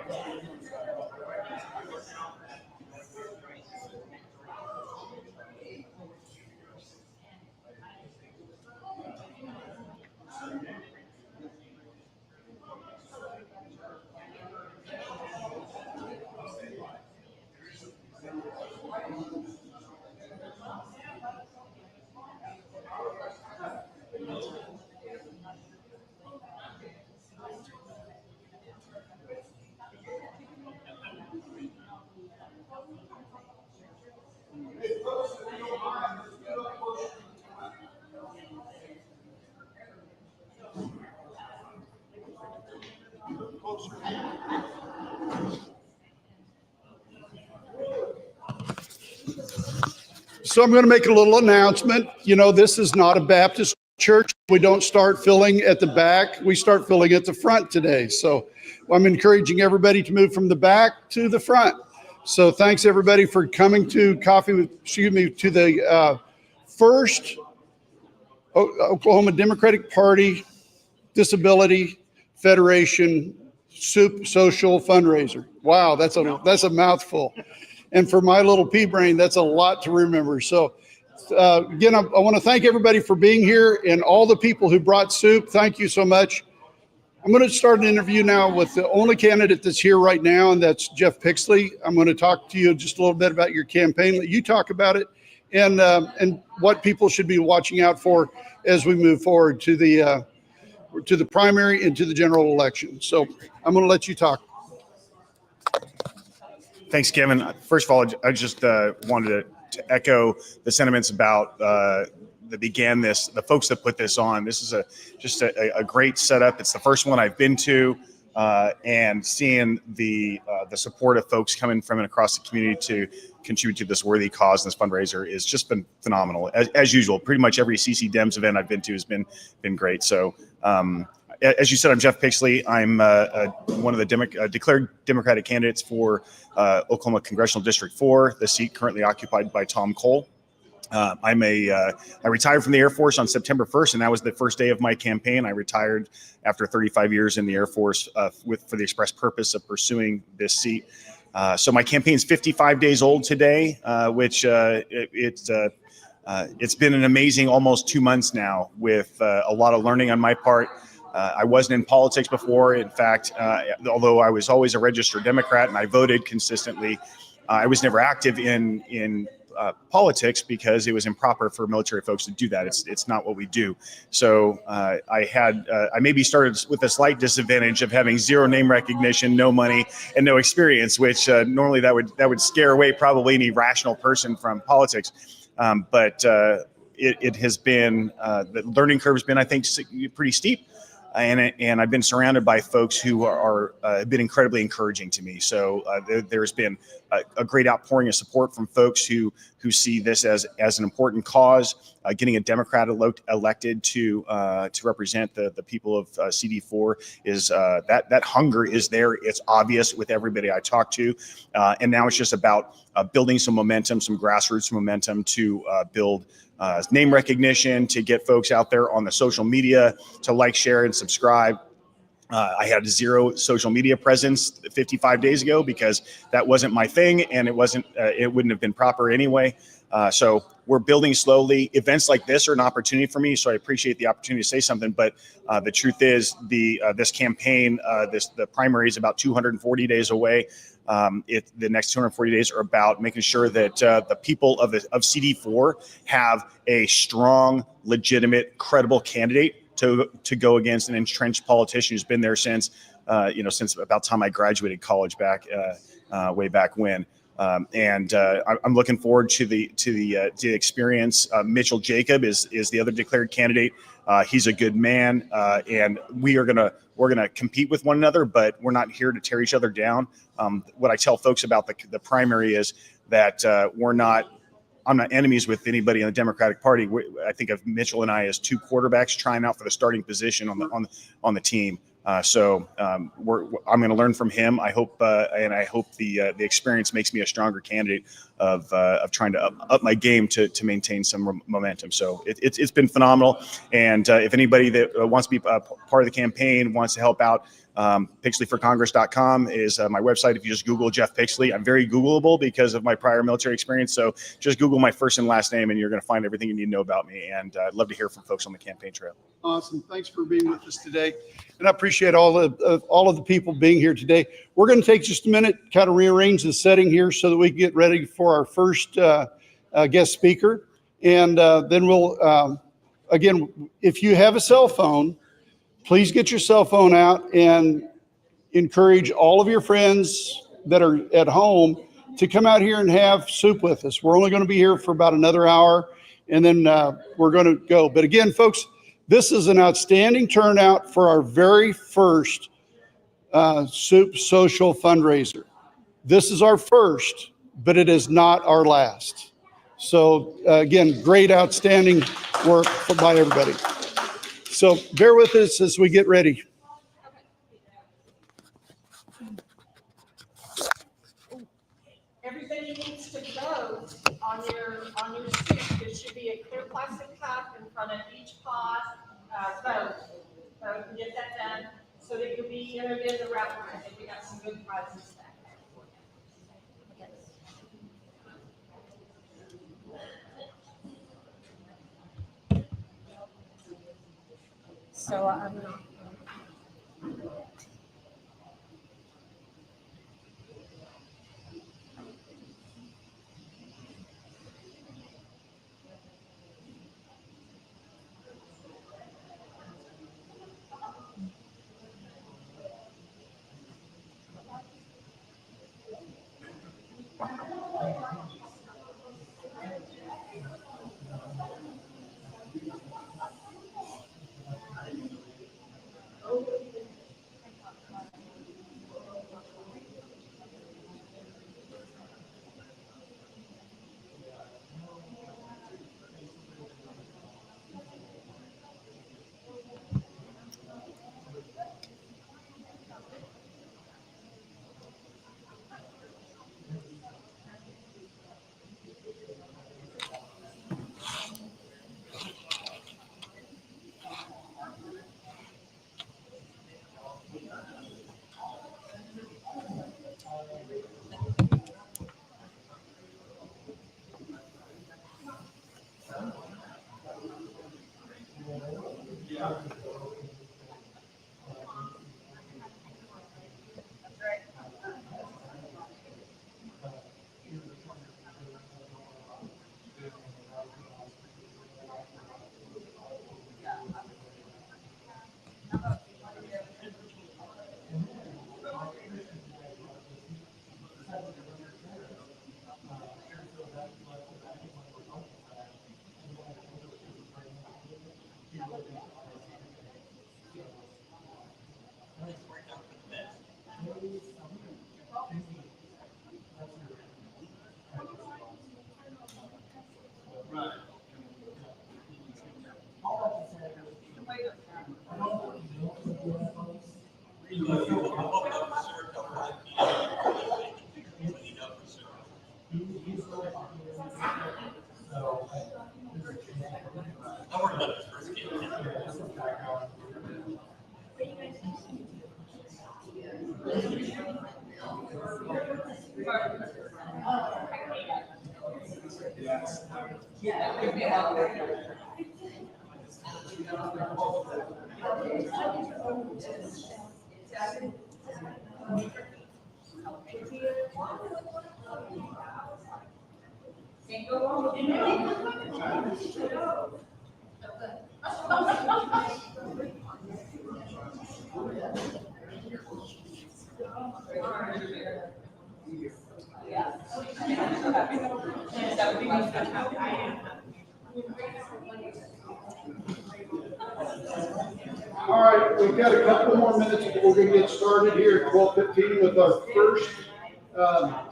So I'm going to make a little announcement. You know, this is not a Baptist church. We don't start filling at the back. We start filling at the front today. So I'm encouraging everybody to move from the back to the front. So thanks everybody for coming to to the first Oklahoma Democratic Party Disability Federation Soup Social Fundraiser. Wow, that's a mouthful. And for my little pea brain, that's a lot to remember. So again, I want to thank everybody for being here and all the people who brought soup. Thank you so much. I'm going to start an interview now with the only candidate that's here right now, and that's Jeff Pixley. I'm going to talk to you just a little bit about your campaign. Let you talk about it and what people should be watching out for as we move forward to the primary and to the general election. So I'm going to let you talk. Thanks, Kevin. First of all, I just wanted to echo the sentiments about that began this, the folks that put this on. This is just a great setup. It's the first one I've been to, and seeing the support of folks coming from and across the community to contribute to this worthy cause and this fundraiser has just been phenomenal. As usual, pretty much every CC Dems event I've been to has been great. So as you said, I'm Jeff Pixley. I'm one of the declared Democratic candidates for Oklahoma Congressional District 4, the seat currently occupied by Tom Cole. I retired from the Air Force on September 1st, and that was the first day of my campaign. I retired after 35 years in the Air Force for the express purpose of pursuing this seat. So my campaign's 55 days old today, which it's been an amazing almost 2 months now with a lot of learning on my part. I wasn't in politics before. In fact, although I was always a registered Democrat and I voted consistently, I was never active in politics because it was improper for military folks to do that. It's not what we do. So I maybe started with a slight disadvantage of having zero name recognition, no money, and no experience, which normally that would scare away probably any rational person from politics. But it has been, the learning curve has been, I think, pretty steep. And I've been surrounded by folks who have been incredibly encouraging to me. So there's been a great outpouring of support from folks who see this as an important cause. Getting a Democrat elected to represent the people of CD4 is that hunger is there. It's obvious with everybody I talk to, and now it's just about building some momentum, some grassroots momentum to build name recognition, to get folks out there on the social media to like, share, and subscribe. I had zero social media presence 55 days ago because that wasn't my thing, and it wouldn't have been proper anyway. So we're building slowly. Events like this are an opportunity for me, so I appreciate the opportunity to say something. But the truth is, this campaign, the primary is about 240 days away. The next 240 days are about making sure that the people of CD4 have a strong, legitimate, credible candidate to go against an entrenched politician who's been there since about the time I graduated college back way back when. And I'm looking forward to the experience. Mitchell Jacob is the other declared candidate. He's a good man, and we're gonna compete with one another, but we're not here to tear each other down. What I tell folks about the primary is that I'm not enemies with anybody in the Democratic Party. I think of Mitchell and I as two quarterbacks trying out for the starting position on the team. So I'm going to learn from him. I hope, and I hope the experience makes me a stronger candidate of trying to up my game to maintain some momentum. So it's been phenomenal. And if anybody that wants to be a part of the campaign, wants to help out, PixleyForCongress.com is my website. If you just Google Jeff Pixley, I'm very Googleable because of my prior military experience. So just Google my first and last name and you're going to find everything you need to know about me. And I'd love to hear from folks on the campaign trail. Awesome. Thanks for being with us today. And I appreciate all of the people being here today. We're going to take just a minute, kind of rearrange the setting here so that we can get ready for our first guest speaker. And then we'll, again, if you have a cell phone, please get your cell phone out and encourage all of your friends that are at home to come out here and have soup with us. We're only going to be here for about another hour, and then we're going to go. But again, folks, this is an outstanding turnout for our very first Soup Social fundraiser. This is our first, but it is not our last. So again, great, outstanding work by everybody. So bear with us as we get ready. Everybody needs to vote on your seat. There should be a clear plastic cup in front of each pod. Vote and get that done so that you'll be entered in the raffle. I think we got some good prizes back there. So I'm not. All right, we've got a couple more minutes before we're going to get started here at 12:15 with our first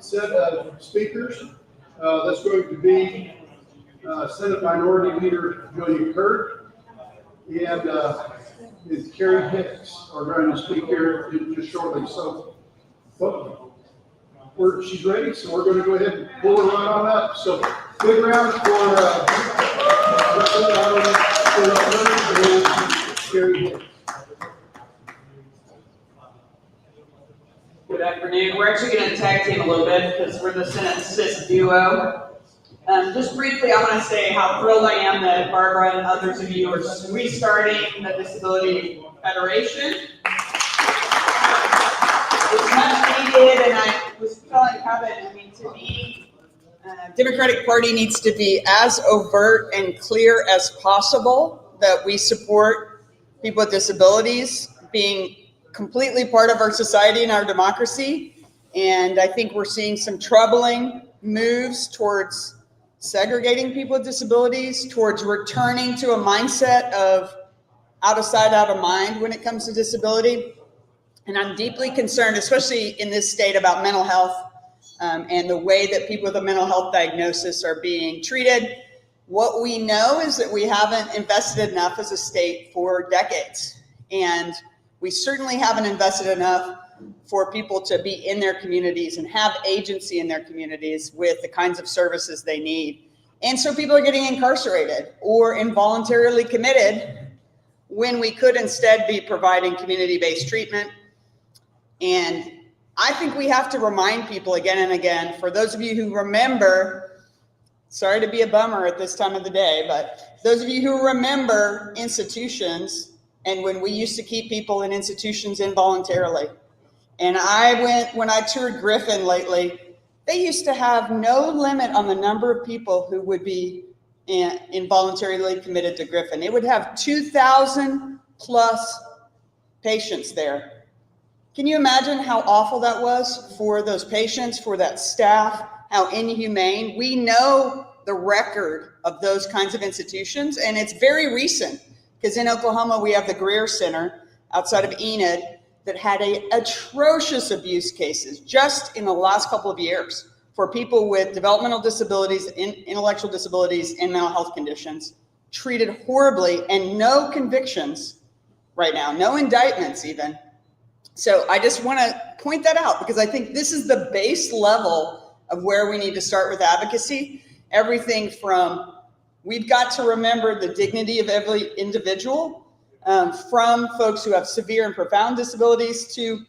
set of speakers. That's going to be Senate Minority Leader Julia Kirk and Carrie Hicks are going to speak here just shortly. So she's ready, so we're going to go ahead and pull her right on up. So big round for Carrie Hicks. Good afternoon. We're actually going to tag team a little bit because we're the Senate Cis duo. Just briefly, I want to say how thrilled I am that Barbara and others of you are restarting the Disability Federation. It's much needed, and I was telling Kevin, I mean, to me, Democratic Party needs to be as overt and clear as possible that we support people with disabilities being completely part of our society and our democracy. And I think we're seeing some troubling moves towards segregating people with disabilities, towards returning to a mindset of out of sight, out of mind when it comes to disability. And I'm deeply concerned, especially in this state, about mental health and the way that people with a mental health diagnosis are being treated. What we know is that we haven't invested enough as a state for decades. And we certainly haven't invested enough for people to be in their communities and have agency in their communities with the kinds of services they need. And so people are getting incarcerated or involuntarily committed when we could instead be providing community-based treatment. And I think we have to remind people again and again, for those of you who remember, sorry to be a bummer at this time of the day, but those of you who remember institutions and when we used to keep people in institutions involuntarily. And when I toured Griffin lately, they used to have no limit on the number of people who would be involuntarily committed to Griffin. It would have 2,000 plus patients there. Can you imagine how awful that was for those patients, for that staff, how inhumane? We know the record of those kinds of institutions, and it's very recent, because in Oklahoma, we have the Greer Center outside of Enid that had atrocious abuse cases just in the last couple of years for people with developmental disabilities, intellectual disabilities, and mental health conditions, treated horribly, and no convictions right now, no indictments even. So I just want to point that out, because I think this is the base level of where we need to start with advocacy. Everything from, we've got to remember the dignity of every individual, from folks who have severe and profound disabilities to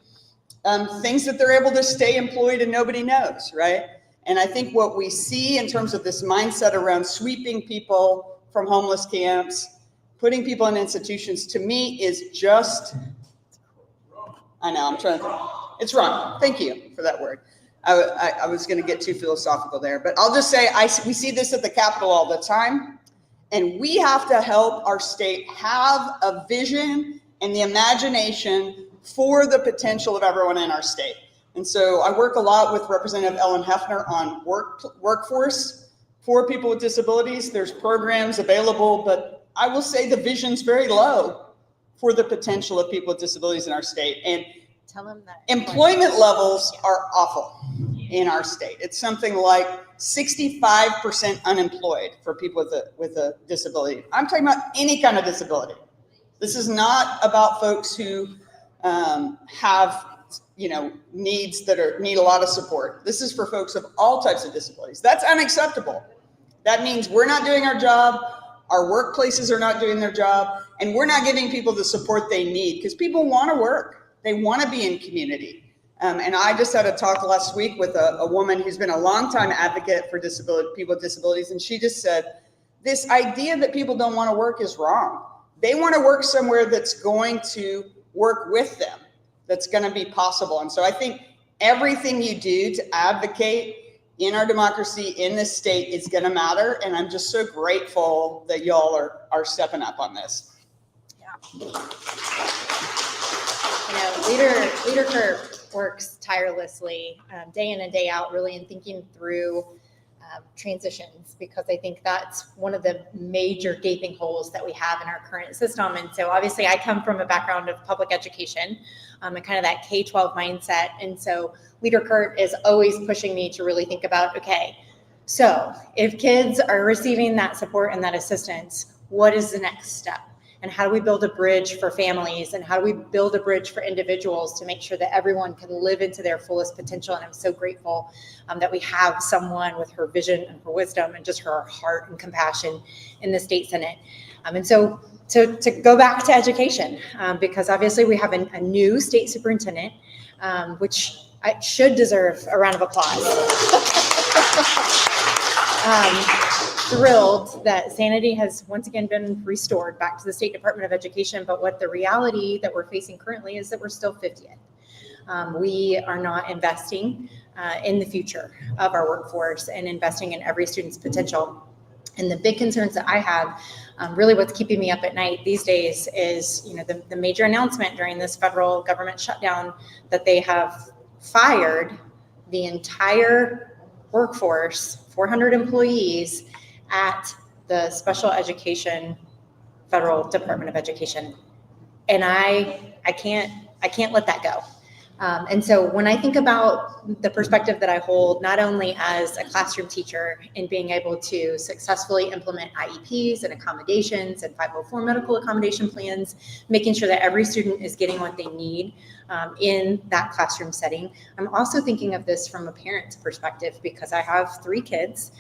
things that they're able to stay employed and nobody knows, right? And I think what we see in terms of this mindset around sweeping people from homeless camps, putting people in institutions, to me is just, I know, I'm trying to, it's wrong. Thank you for that word. I was going to get too philosophical there, but I'll just say we see this at the Capitol all the time, and we have to help our state have a vision and the imagination for the potential of everyone in our state. And so I work a lot with Representative Ellen Hefner on workforce for people with disabilities. There's programs available, but I will say the vision's very low for the potential of people with disabilities in our state. And Tell them that employment levels are awful in our state. It's something like 65% unemployed for people with a disability. I'm talking about any kind of disability. This is not about folks who have, needs that need a lot of support. This is for folks of all types of disabilities. That's unacceptable. That means we're not doing our job, our workplaces are not doing their job, and we're not giving people the support they need, because people want to work. They want to be in community. And I just had a talk last week with a woman who's been a longtime advocate for people with disabilities, and she just said, this idea that people don't want to work is wrong. They want to work somewhere that's going to work with them, that's going to be possible. And so I think everything you do to advocate in our democracy in this state is going to matter. And I'm just so grateful that y'all are stepping up on this. Yeah. Leader Kurt works tirelessly day in and day out, really in thinking through transitions, because I think that's one of the major gaping holes that we have in our current system. And so obviously I come from a background of public education and kind of that K-12 mindset. And so Leader Kurt is always pushing me to really think about, okay, so if kids are receiving that support and that assistance, what is the next step? And how do we build a bridge for families? And how do we build a bridge for individuals to make sure that everyone can live into their fullest potential? And I'm so grateful that we have someone with her vision and her wisdom and just her heart and compassion in the state Senate. And so to go back to education, because obviously we have a new state superintendent, which I should deserve a round of applause. Thrilled that sanity has once again been restored back to the State Department of Education. But what the reality that we're facing currently is that we're still 50th. We are not investing in the future of our workforce and investing in every student's potential. And the big concerns that I have, really what's keeping me up at night these days is, the major announcement during this federal government shutdown that they have fired the entire workforce, 400 employees at the Special Education Federal Department of Education. And I can't let that go. And so when I think about the perspective that I hold, not only as a classroom teacher in being able to successfully implement IEPs and accommodations and 504 medical accommodation plans, making sure that every student is getting what they need in that classroom setting, I'm also thinking of this from a parent's perspective because I have 3 kids.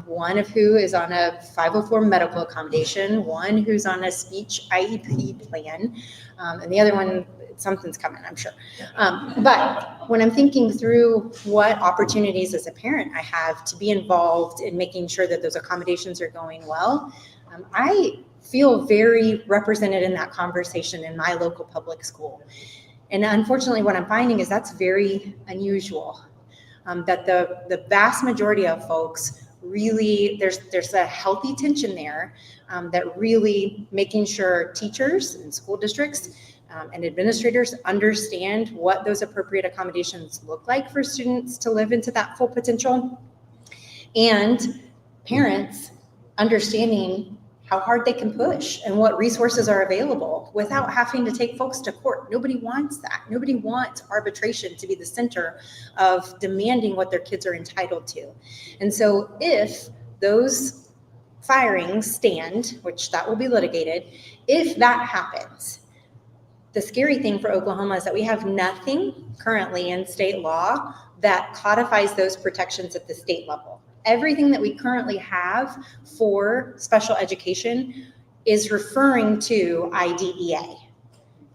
One of who is on a 504 medical accommodation, one who's on a speech IEP plan, and the other one, something's coming, I'm sure. But when I'm thinking through what opportunities as a parent I have to be involved in making sure that those accommodations are going well, I feel very represented in that conversation in my local public school. And unfortunately, what I'm finding is that's very unusual, that the vast majority of folks really, there's a healthy tension there, that really making sure teachers and school districts and administrators understand what those appropriate accommodations look like for students to live into that full potential, and parents understanding how hard they can push and what resources are available without having to take folks to court. Nobody wants that. Nobody wants arbitration to be the center of demanding what their kids are entitled to. And so if those firings stand, which that will be litigated, if that happens, the scary thing for Oklahoma is that we have nothing currently in state law that codifies those protections at the state level. Everything that we currently have for special education is referring to IDEA,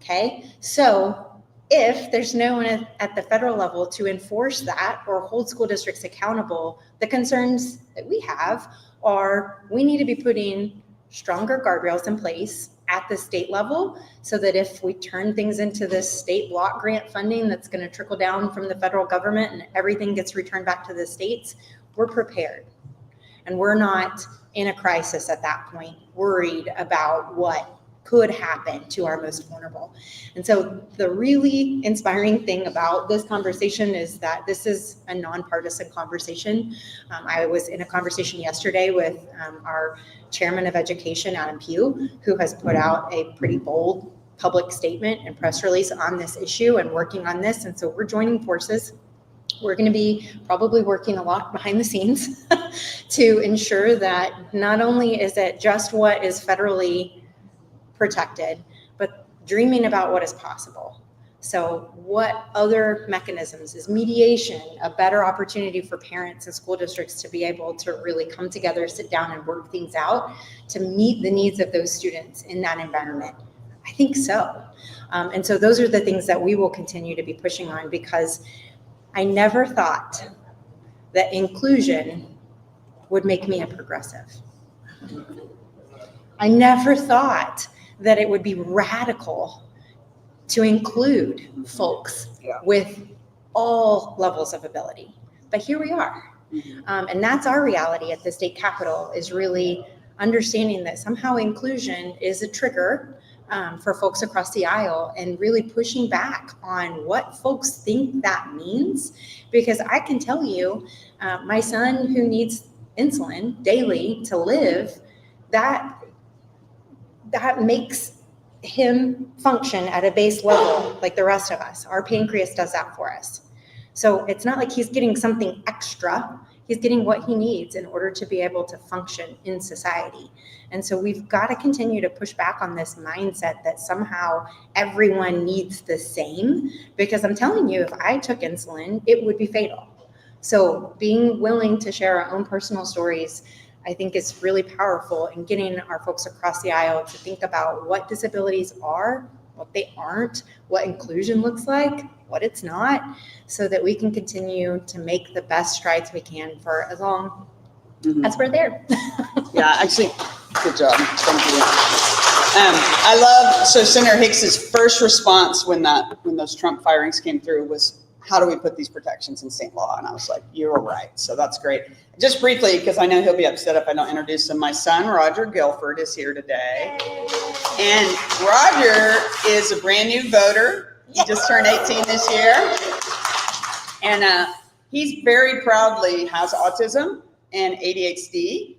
okay? So if there's no one at the federal level to enforce that or hold school districts accountable, the concerns that we have are we need to be putting stronger guardrails in place at the state level so that if we turn things into this state block grant funding that's going to trickle down from the federal government and everything gets returned back to the states, we're prepared. And we're not in a crisis at that point, worried about what could happen to our most vulnerable. And so the really inspiring thing about this conversation is that this is a nonpartisan conversation. I was in a conversation yesterday with our chairman of education, Adam Pugh, who has put out a pretty bold public statement and press release on this issue and working on this. And so we're joining forces. We're going to be probably working a lot behind the scenes to ensure that not only is it just what is federally protected, but dreaming about what is possible. So what other mechanisms? Is mediation a better opportunity for parents and school districts to be able to really come together, sit down and work things out to meet the needs of those students in that environment? I think so. And so those are the things that we will continue to be pushing on, because I never thought that inclusion would make me a progressive. I never thought that it would be radical to include folks with all levels of ability. But here we are. And that's our reality at the state capitol, is really understanding that somehow inclusion is a trigger for folks across the aisle, and really pushing back on what folks think that means. Because I can tell you, my son who needs insulin daily to live, that makes him function at a base level like the rest of us. Our pancreas does that for us. So it's not like he's getting something extra. He's getting what he needs in order to be able to function in society. And so we've got to continue to push back on this mindset that somehow everyone needs the same, because I'm telling you, if I took insulin, it would be fatal. So being willing to share our own personal stories, I think is really powerful in getting our folks across the aisle to think about what disabilities are, what they aren't, what inclusion looks like, what it's not, so that we can continue to make the best strides we can for as long as we're there. Yeah, actually, good job. Thank you. I love, so Senator Hicks's first response when those Trump firings came through was, how do we put these protections in state law? And I was like, you're right. So that's great. Just briefly, because I know he'll be upset if I don't introduce him, my son, Roger Guilford, is here today. And Roger is a brand new voter. He just turned 18 this year. And he's very proudly has autism and ADHD.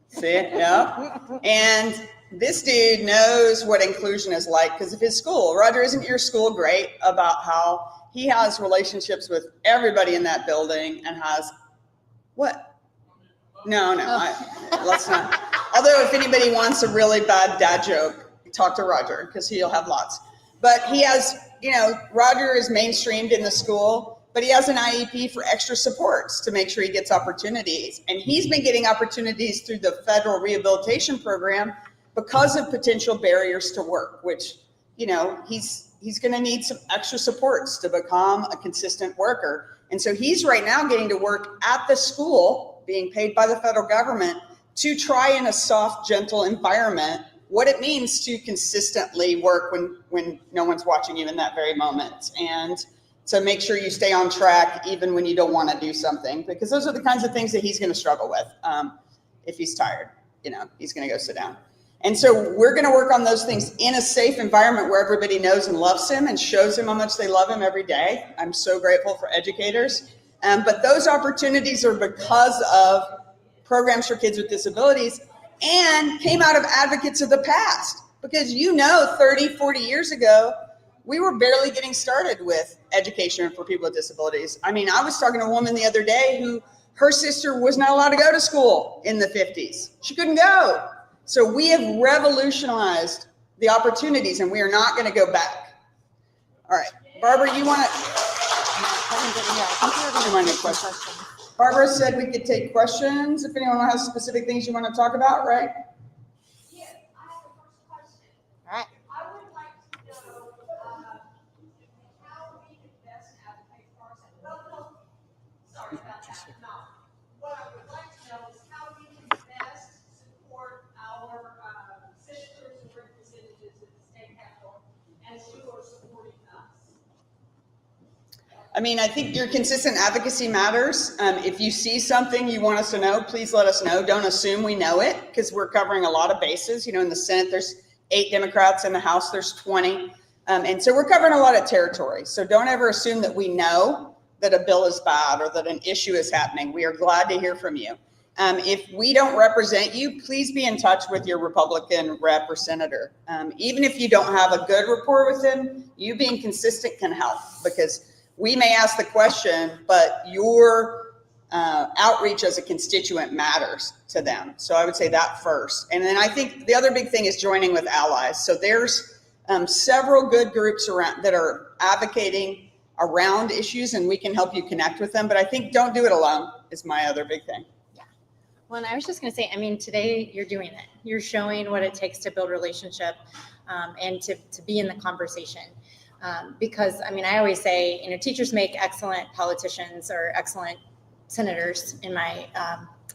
See it? Yeah. And this dude knows what inclusion is like because of his school. Roger, isn't your school great about how he has relationships with everybody in that building and has what? No, let's not. Although if anybody wants a really bad dad joke, talk to Roger because he'll have lots. But he has, Roger is mainstreamed in the school, but he has an IEP for extra supports to make sure he gets opportunities. And he's been getting opportunities through the federal rehabilitation program because of potential barriers to work, which, he's going to need some extra supports to become a consistent worker. And so he's right now getting to work at the school, being paid by the federal government, to try in a soft, gentle environment what it means to consistently work when no one's watching you in that very moment. And to make sure you stay on track even when you don't want to do something, because those are the kinds of things that he's going to struggle with. If he's tired, he's going to go sit down. And so we're going to work on those things in a safe environment where everybody knows and loves him and shows him how much they love him every day. I'm so grateful for educators. But those opportunities are because of programs for kids with disabilities and came out of advocates of the past. Because 30, 40 years ago, we were barely getting started with education for people with disabilities. I mean, I was talking to a woman the other day who her sister was not allowed to go to school in the 50s. She couldn't go. So we have revolutionized the opportunities and we are not going to go back. All right, Barbara, you want to? Barbara said we could take questions if anyone has specific things you want to talk about, right? Yes, I have a first question. All right. I would like to know how we can best advocate for ourselves. Well, sorry about that. No. What I would like to know is how we can best support our senators and representatives at the state capitol as you are supporting us. I mean, I think your consistent advocacy matters. If you see something you want us to know, please let us know. Don't assume we know it because we're covering a lot of bases. In the Senate, there's 8 Democrats. In the House, there's 20. And so we're covering a lot of territory. So don't ever assume that we know that a bill is bad or that an issue is happening. We are glad to hear from you. If we don't represent you, please be in touch with your Republican rep or senator. Even if you don't have a good rapport with them, you being consistent can help because we may ask the question, but your outreach as a constituent matters to them. So I would say that first. And then I think the other big thing is joining with allies. So there's several good groups around that are advocating around issues and we can help you connect with them. But I think don't do it alone is my other big thing. Yeah. Well, and I was just going to say, I mean, today you're doing it. You're showing what it takes to build relationship and to be in the conversation. Because, I mean, I always say, teachers make excellent politicians or excellent senators in my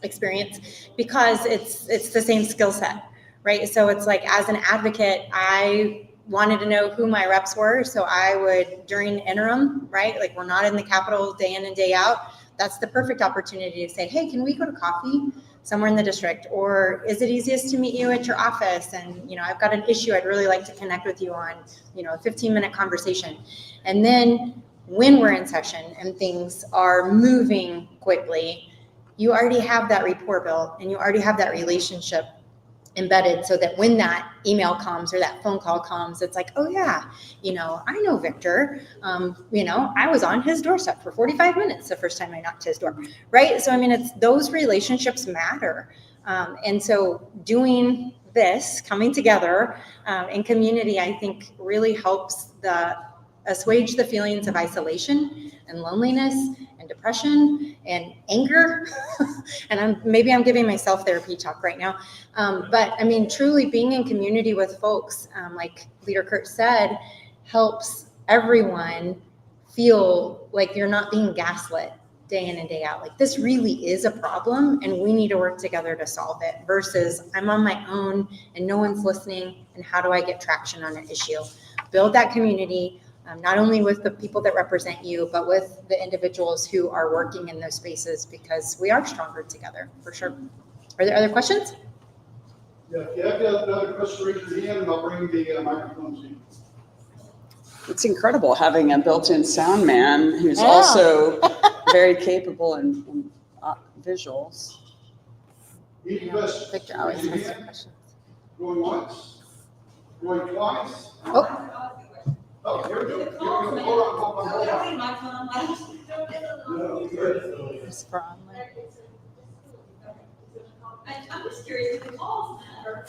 experience because it's the same skill set, right? So it's like, as an advocate, I wanted to know who my reps were. So I would, during interim, right? Like we're not in the Capitol day in and day out. That's the perfect opportunity to say, hey, can we go to coffee somewhere in the district? Or is it easiest to meet you at your office? And, I've got an issue I'd really like to connect with you on, a 15-minute conversation. And then when we're in session and things are moving quickly, you already have that rapport built and you already have that relationship embedded so that when that email comes or that phone call comes, it's like, oh yeah, I know Victor, I was on his doorstep for 45 minutes the first time I knocked his door, right? So, I mean, it's those relationships matter. And so doing this, coming together in community, I think really helps assuage the feelings of isolation and loneliness and depression and anger. And maybe I'm giving myself therapy talk right now. But I mean, truly being in community with folks, like Leader Kurt said, helps everyone feel like you're not being gaslit day in and day out. Like this really is a problem and we need to work together to solve it versus I'm on my own and no one's listening. And how do I get traction on an issue? Build that community. Not only with the people that represent you, but with the individuals who are working in those spaces because we are stronger together, for sure. Are there other questions? Yeah, if you have another question, raise your hand and I'll bring the microphone to you. It's incredible having a built-in sound man who's also very capable in visuals. Victor always has some questions. Going once? Going twice? Oh. Oh, here we go. Hold on. I'm just curious if the calls matter.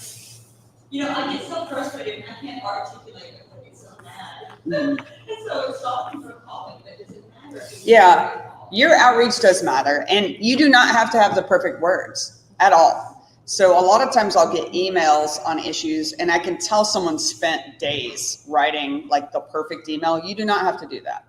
You know, I get so frustrated and I can't articulate it when it's so mad. And so it's stopping from calling, but does it matter? Yeah, your outreach does matter, and you do not have to have the perfect words at all. So a lot of times I'll get emails on issues and I can tell someone spent days writing like the perfect email. You do not have to do that.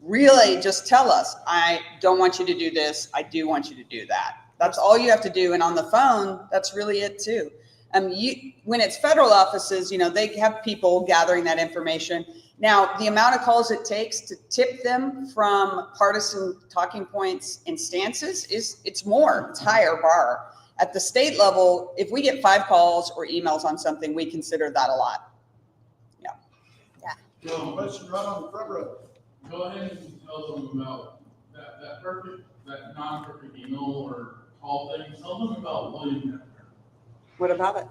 Really just tell us, I don't want you to do this. I do want you to do that. That's all you have to do. And on the phone, that's really it too. When it's federal offices, you know, they have people gathering that information. Now, the amount of calls it takes to tip them from partisan talking points and stances it's more, it's higher bar. At the state level, if we get 5 calls or emails on something, we consider that a lot. Yeah. Well, question right on the front row. Go ahead and tell them about that non-perfect email or call thing. Tell them about William Hefner. What about it?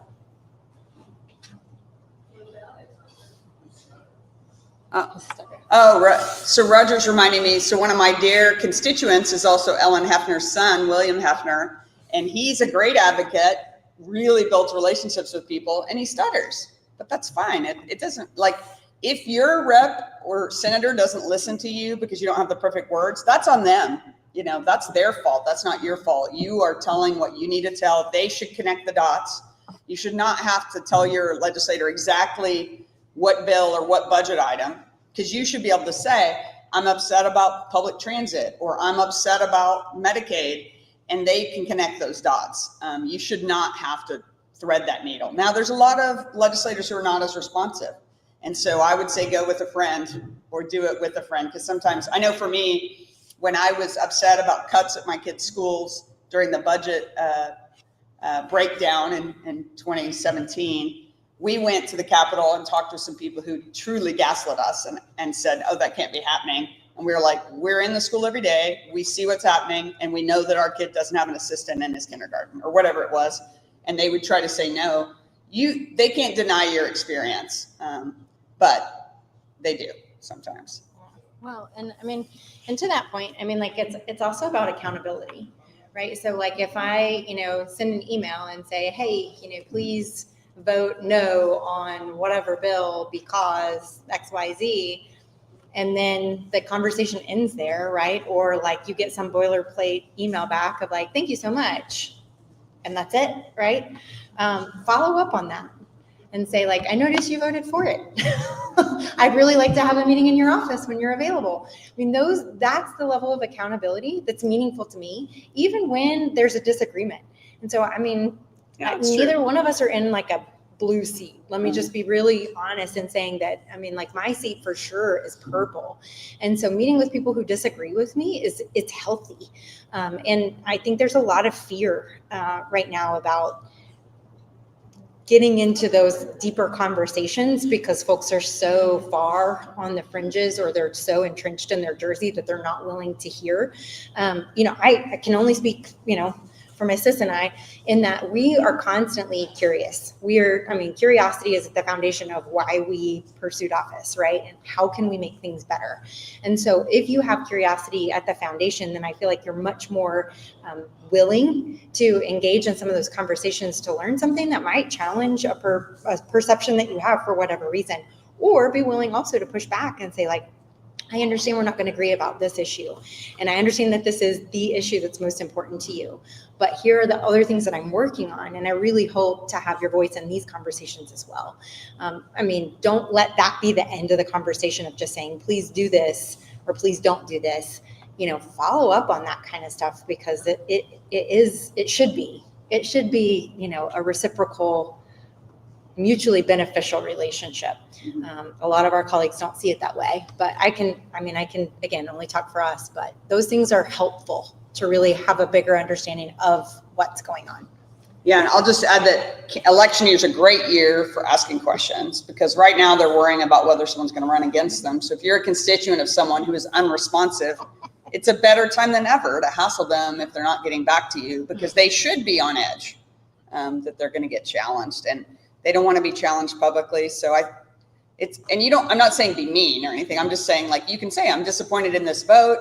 Right. So Roger's reminding me, so one of my dear constituents is also Ellen Hefner's son, William Hefner, and he's a great advocate, really built relationships with people, and he stutters, but that's fine. It doesn't, like, if your rep or senator doesn't listen to you because you don't have the perfect words, that's on them. You know, that's their fault. That's not your fault. You are telling what you need to tell. They should connect the dots. You should not have to tell your legislator exactly what bill or what budget item, because you should be able to say, I'm upset about public transit, or I'm upset about Medicaid, and they can connect those dots. You should not have to thread that needle. Now, there's a lot of legislators who are not as responsive. And so I would say go with a friend or do it with a friend, because sometimes, I know for me, when I was upset about cuts at my kids' schools during the budget breakdown in 2017, we went to the Capitol and talked to some people who truly gaslit us and said, oh, that can't be happening. And we were like, we're in the school every day. We see what's happening. And we know that our kid doesn't have an assistant in his kindergarten or whatever it was. And they would try to say, no, they can't deny your experience. But they do sometimes. Well, and I mean, and to that point, I mean, like it's also about accountability, right? So like if I, send an email and say, hey, please vote no on whatever bill because X, Y, Z, and then the conversation ends there, right? Or like you get some boilerplate email back of like, thank you so much. And that's it, right? Follow up on that and say like, I noticed you voted for it. I'd really like to have a meeting in your office when you're available. I mean, that's the level of accountability that's meaningful to me, even when there's a disagreement. And so, I mean, neither one of us are in like a blue seat. Let me just be really honest in saying that, I mean, like my seat for sure is purple. And so meeting with people who disagree with me it's healthy. And I think there's a lot of fear right now about getting into those deeper conversations because folks are so far on the fringes or they're so entrenched in their jersey that they're not willing to hear. I can only speak, for my sis and I, in that we are constantly curious. Curiosity is at the foundation of why we pursued office, right? And how can we make things better? And so if you have curiosity at the foundation, then I feel like you're much more willing to engage in some of those conversations to learn something that might challenge a perception that you have for whatever reason, or be willing also to push back and say like, I understand we're not going to agree about this issue. And I understand that this is the issue that's most important to you. But here are the other things that I'm working on. And I really hope to have your voice in these conversations as well. Don't let that be the end of the conversation of just saying, please do this or please don't do this. Follow up on that kind of stuff because it should be a reciprocal, mutually beneficial relationship. A lot of our colleagues don't see it that way, but I can again only talk for us, but those things are helpful to really have a bigger understanding of what's going on. Yeah, and I'll just add that election year is a great year for asking questions because right now they're worrying about whether someone's going to run against them. So if you're a constituent of someone who is unresponsive, it's a better time than ever to hassle them if they're not getting back to you because they should be on edge, that they're going to get challenged. And They don't want to be challenged publicly. So I'm not saying be mean or anything. I'm just saying, like, you can say, I'm disappointed in this vote.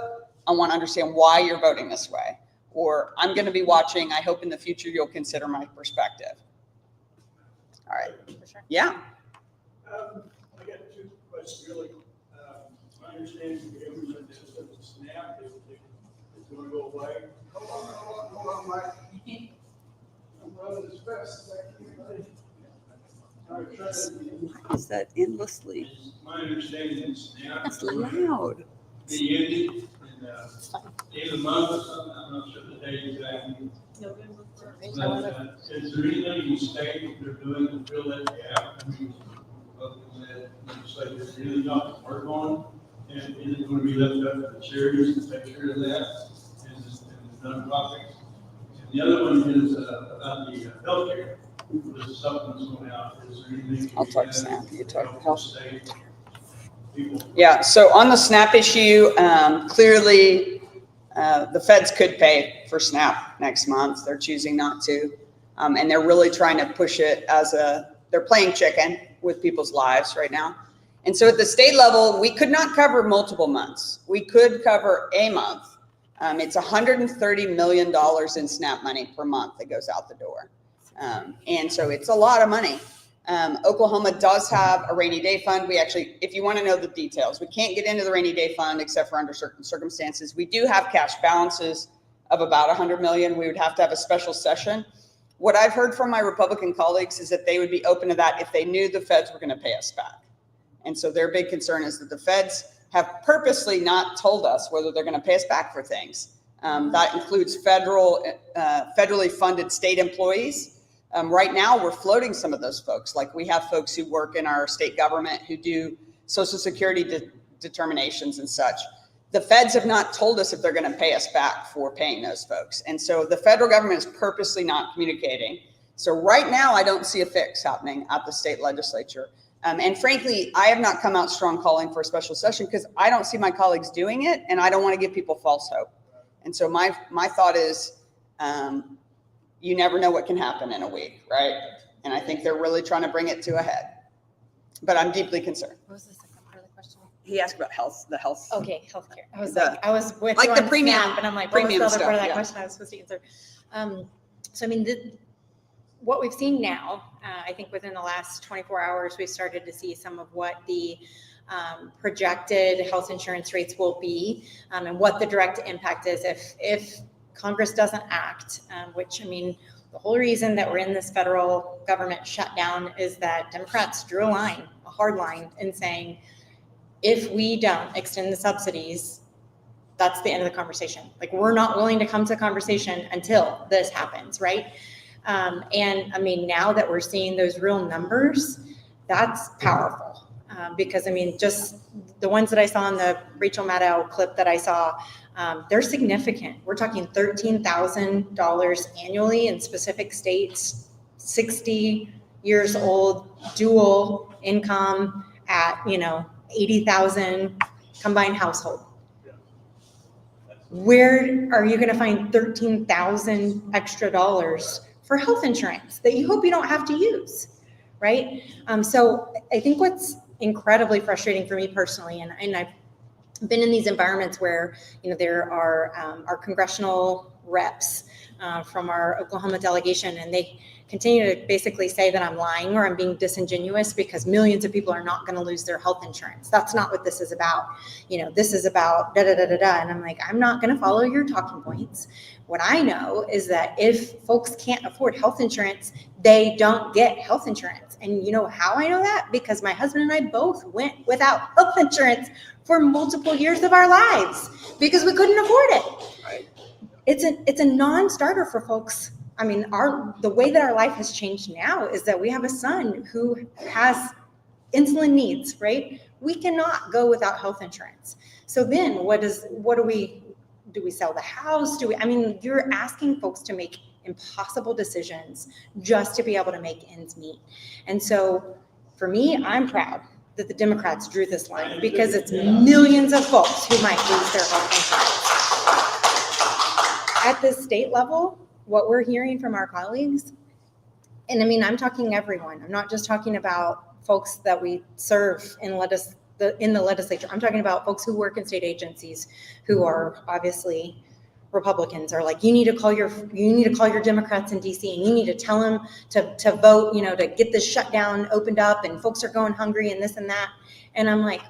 I want to understand why you're voting this way. Or I'm going to be watching. I hope in the future you'll consider my perspective. All right. Yeah. I got two questions, really. My understanding of the government is that the SNAP is going to go away. Hold on, Mike. I'm running as fast as I can. Why is that endlessly? My understanding is SNAP. That's loud. Be ended in the end of the month or something. I'm not sure the date exactly. Is there anything you state that they're doing to fill that gap? I mean, legislators really not work on, and is it going to be left up to the charities to take care of that and the nonprofits? And the other one is about the healthcare. There's a supplements going out. Is there anything? I'll talk SNAP. You talk health. Yeah. So on the SNAP issue, clearly the feds could pay for SNAP next month. They're choosing not to, and they're really trying to push it as they're playing chicken with people's lives right now. And so at the state level, we could not cover multiple months. We could cover a month. It's $130 million in SNAP money per month that goes out the door. And so it's a lot of money. Oklahoma does have a rainy day fund. We actually, if you want to know the details, we can't get into the rainy day fund except for under certain circumstances. We do have cash balances of about 100 million. We would have to have a special session. What I've heard from my Republican colleagues is that they would be open to that if they knew the feds were going to pay us back. And so their big concern is that the feds have purposely not told us whether they're going to pay us back for things. That includes federally funded state employees. Right now, we're floating some of those folks. Like, we have folks who work in our state government who do Social Security determinations and such. The feds have not told us if they're going to pay us back for paying those folks. And so the federal government is purposely not communicating. So right now, I don't see a fix happening at the state legislature. And frankly, I have not come out strong calling for a special session because I don't see my colleagues doing it, and I don't want to give people false hope. And so my thought is, you never know what can happen in a week, right? And I think they're really trying to bring it to a head. But I'm deeply concerned. What was the second part of the question? He asked about the health. Okay, healthcare. I was with like you the on premium, SNAP, and I'm like, what was the other part of that yeah. question I was supposed to answer? So I mean, what we've seen now, I think within the last 24 hours, we started to see some of what the projected health insurance rates will be, and what the direct impact is if Congress doesn't act, which, I mean, the whole reason that we're in this federal government shutdown is that Democrats drew a hard line in saying, if we don't extend the subsidies, that's the end of the conversation. Like, we're not willing to come to conversation until this happens, right? And I mean, now that we're seeing those real numbers, that's powerful. Because I mean, just the ones that I saw in the Rachel Maddow clip that I saw, they're significant. We're talking $13,000 annually in specific states, 60 years old, dual income at, 80,000 combined household. Where are you going to find 13,000 extra dollars for health insurance that you hope you don't have to use, right? So I think what's incredibly frustrating for me personally, and I've been in these environments where, there are our congressional reps from our Oklahoma delegation, and they continue to basically say that I'm lying or I'm being disingenuous because millions of people are not going to lose their health insurance. That's not what this is about. This is about da-da-da-da-da. And I'm like, I'm not going to follow your talking points. What I know is that if folks can't afford health insurance, they don't get health insurance. And you know how I know that? Because my husband and I both went without health insurance for multiple years of our lives because we couldn't afford it. Right. It's a non-starter for folks. I mean, the way that our life has changed now is that we have a son who has insulin needs, right? We cannot go without health insurance. So then do we sell the house? You're asking folks to make impossible decisions just to be able to make ends meet. And so for me, I'm proud that the Democrats drew this line because it's millions of folks who might lose their health insurance. At the state level, what we're hearing from our colleagues and I mean, I'm talking everyone. I'm not just talking about folks that we serve in the legislature. I'm talking about folks who work in state agencies who are obviously Republicans, are like, you need to call your Democrats in DC, and you need to tell them to vote, to get this shutdown opened up, and folks are going hungry and this and that. And I'm like,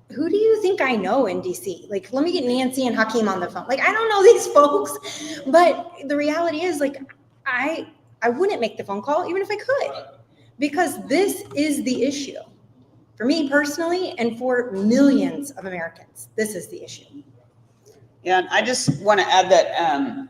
who do you think I know in DC? Like, let me get Nancy and Hakeem on the phone. Like, I don't know these folks, but the reality is, like, I wouldn't make the phone call even if I could, because this is the issue for me personally, and for millions of Americans. This is the issue. Yeah, and I just want to add that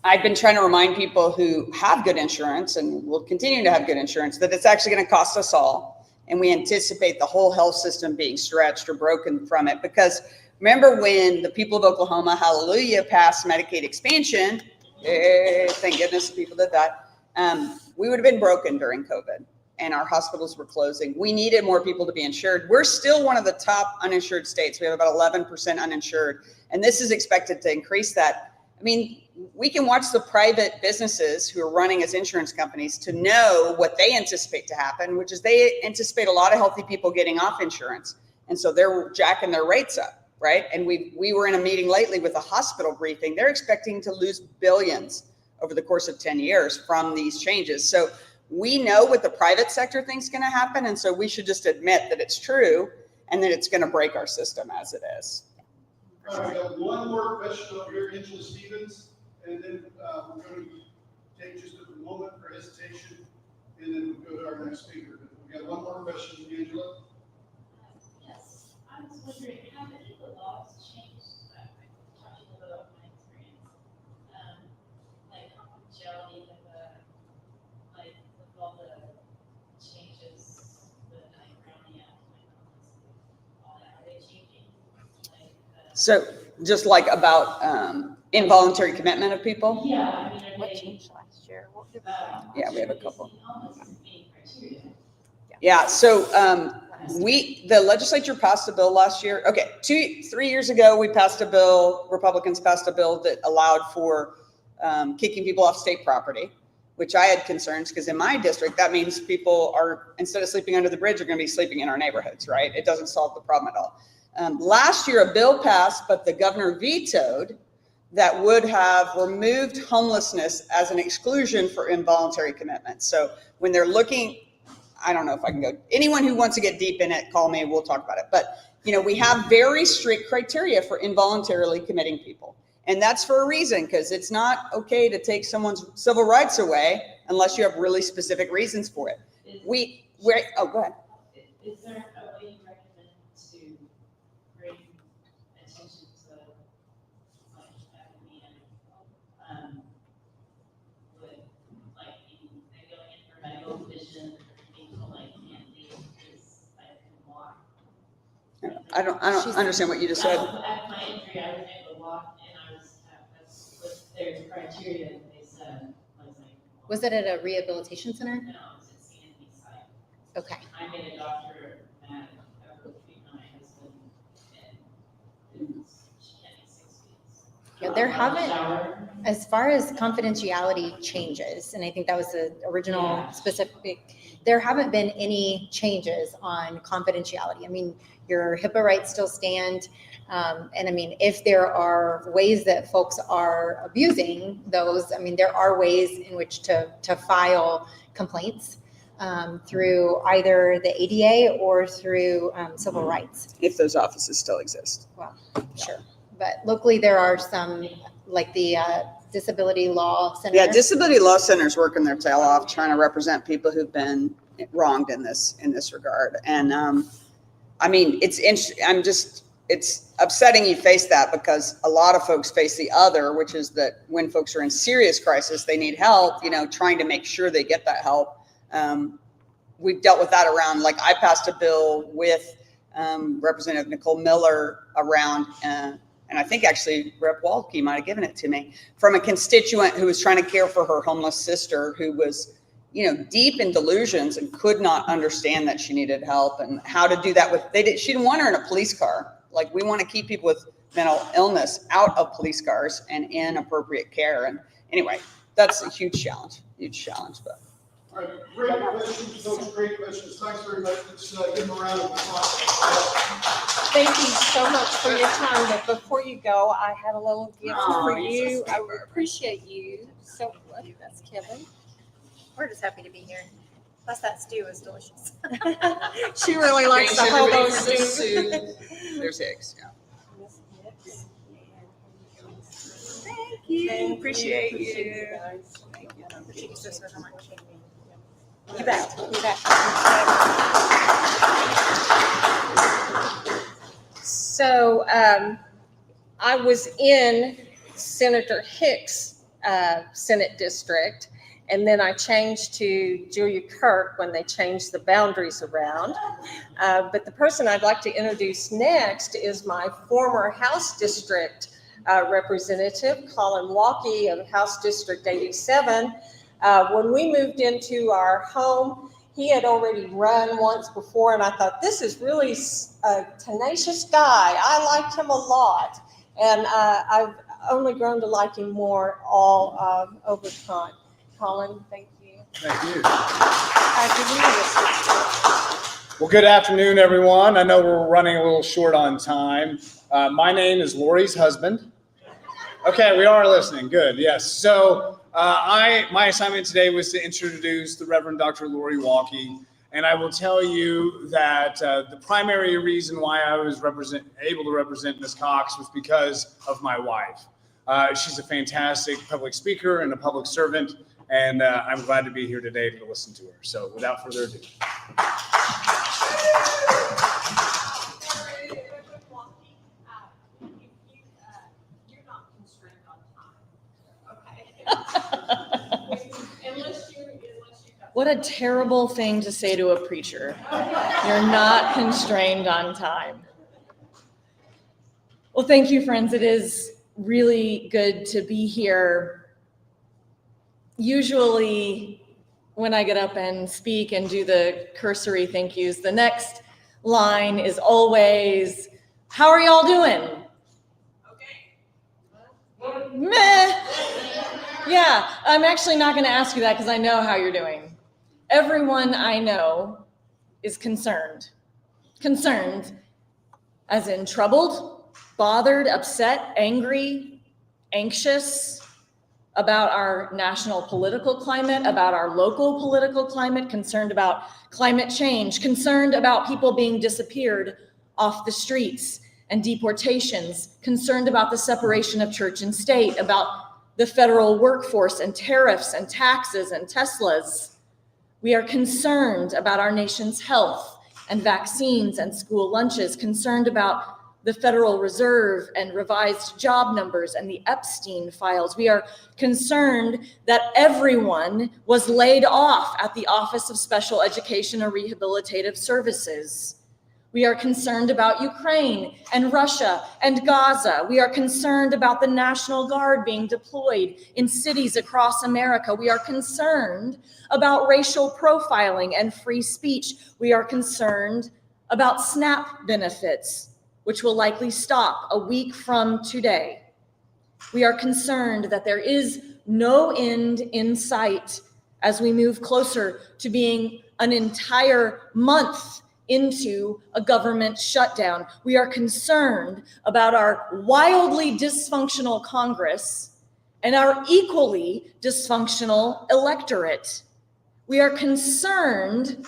I've been trying to remind people who have good insurance and will continue to have good insurance that it's actually going to cost us all. And we anticipate the whole health system being stretched or broken from it. Because remember when the people of Oklahoma, hallelujah, passed Medicaid expansion, thank goodness people did that, we would have been broken during COVID and our hospitals were closing. We needed more people to be insured. We're still one of the top uninsured states. We have about 11% uninsured. And this is expected to increase that. I mean, we can watch the private businesses who are running as insurance companies to know what they anticipate to happen, which is they anticipate a lot of healthy people getting off insurance. And so they're jacking their rates up, right? And we were in a meeting lately with a hospital briefing. They're expecting to lose billions over the course of 10 years from these changes. So we know what the private sector thinks is going to happen. And so we should just admit that it's true and that it's going to break our system as it is. All right, we got one more question over here, Angela Stevens, and then we're going to take just a moment for hesitation, and then we'll go to our next speaker. We got one more question, Angela. Yes, I was wondering, have any of the laws changed? I talked a little bit about my experience, like confidentiality of like with all the changes, the Brownie Act, all that. Are they changing? So just like about involuntary commitment of people? Yeah, I mean, what changed last year? Yeah, we have a couple. Yeah, so the legislature passed a bill last year. Okay, 3 years ago, we passed a bill, Republicans passed a bill that allowed for kicking people off state property, which I had concerns because in my district, that means people are, instead of sleeping under the bridge, are going to be sleeping in our neighborhoods, right? It doesn't solve the problem at all. Last year, a bill passed, but the governor vetoed that would have removed homelessness as an exclusion for involuntary commitment. So when they're looking, I don't know if I can go, anyone who wants to get deep in it, call me, we'll talk about it. But, we have very strict criteria for involuntarily committing people. And that's for a reason, because it's not okay to take someone's civil rights away unless you have really specific reasons for it. Oh, go ahead. Is there a way you recommend to bring attention to like NDEAM, with like they're going in for medical vision, people like can't leave because I can walk. I don't understand what you just said. At my entry, I was able to walk, and I was there's criteria that they said. Was it at a rehabilitation center? No, it was at CNP site. Okay. I made a doctor mad after treating my husband, and she can't eat 6 weeks. Yeah, there haven't, as far as confidentiality changes, and I think that was the original specific, there haven't been any changes on confidentiality. I mean, your HIPAA rights still stand. And I mean, if there are ways that folks are abusing those, I mean, there are ways in which to file complaints through either the ADA or through civil rights. If those offices still exist. Well, sure. But locally, there are some, like the Disability Law Center. Yeah, Disability Law Center's working their tail off trying to represent people who've been wronged in this regard. And I mean, it's upsetting you face that, because a lot of folks face the other, which is that when folks are in serious crisis, they need help, trying to make sure they get that help. We've dealt with that around, like I passed a bill with Representative Nicole Miller around, and I think actually Rep. Walke might have given it to me, from a constituent who was trying to care for her homeless sister who was, deep in delusions and could not understand that she needed help and how to do that she didn't want her in a police car. Like, we want to keep people with mental illness out of police cars and in appropriate care. And anyway, that's a huge challenge, but. All right, great questions, folks, great questions. Thanks very much. Let's give them a round of applause. Thank you so much for your time. But before you go, I had a little gift for you. I would appreciate you so much. That's Kevin. We're just happy to be here. Plus, that stew is delicious. She really likes the hobo stew. There's eggs, yeah. Thank you. Appreciate you. Thank you. Appreciate you so much. You bet. You bet. So I was in Senator Hicks' Senate district, and then I changed to Julia Kirk when they changed the boundaries around. But the person I'd like to introduce next is my former House District representative, COLLIN WALKE of House District 87. When we moved into our home, he had already run once before, and I thought, this is really a tenacious guy. I liked him a lot, and I've only grown to like him more all over time. Colin, thank you. Thank you. Good Well, good afternoon, everyone. I know we're running a little short on time. My name is Lori's husband. Okay, we are listening. Good. Yes. So my assignment today was to introduce the Reverend Dr. Lori Walke, and I will tell you that the primary reason why I was able to represent Ms. Cox was because of my wife. She's a fantastic public speaker and a public servant, and I'm glad to be here today to listen to her. So without further ado. What a terrible thing to say to a preacher. You're not constrained on time. Well, thank you, friends. It is really good to be here. Usually, when I get up and speak and do the cursory thank yous, the next line is always, how are y'all doing? Okay. Meh. Yeah, I'm actually not going to ask you that because I know how you're doing. Everyone I know is concerned. Concerned as in troubled, bothered, upset, angry, anxious about our national political climate, about our local political climate, concerned about climate change, concerned about people being disappeared off the streets and deportations, concerned about the separation of church and state, about the federal workforce and tariffs and taxes and Teslas. We are concerned about our nation's health and vaccines and school lunches, concerned about the Federal Reserve and revised job numbers and the Epstein files. We are concerned that everyone was laid off at the Office of Special Education and Rehabilitative Services. We are concerned about Ukraine and Russia and Gaza. We are concerned about the National Guard being deployed in cities across America. We are concerned about racial profiling and free speech. We are concerned about SNAP benefits, which will likely stop a week from today. We are concerned that there is no end in sight as we move closer to being an entire month into a government shutdown. We are concerned about our wildly dysfunctional Congress and our equally dysfunctional electorate. We are concerned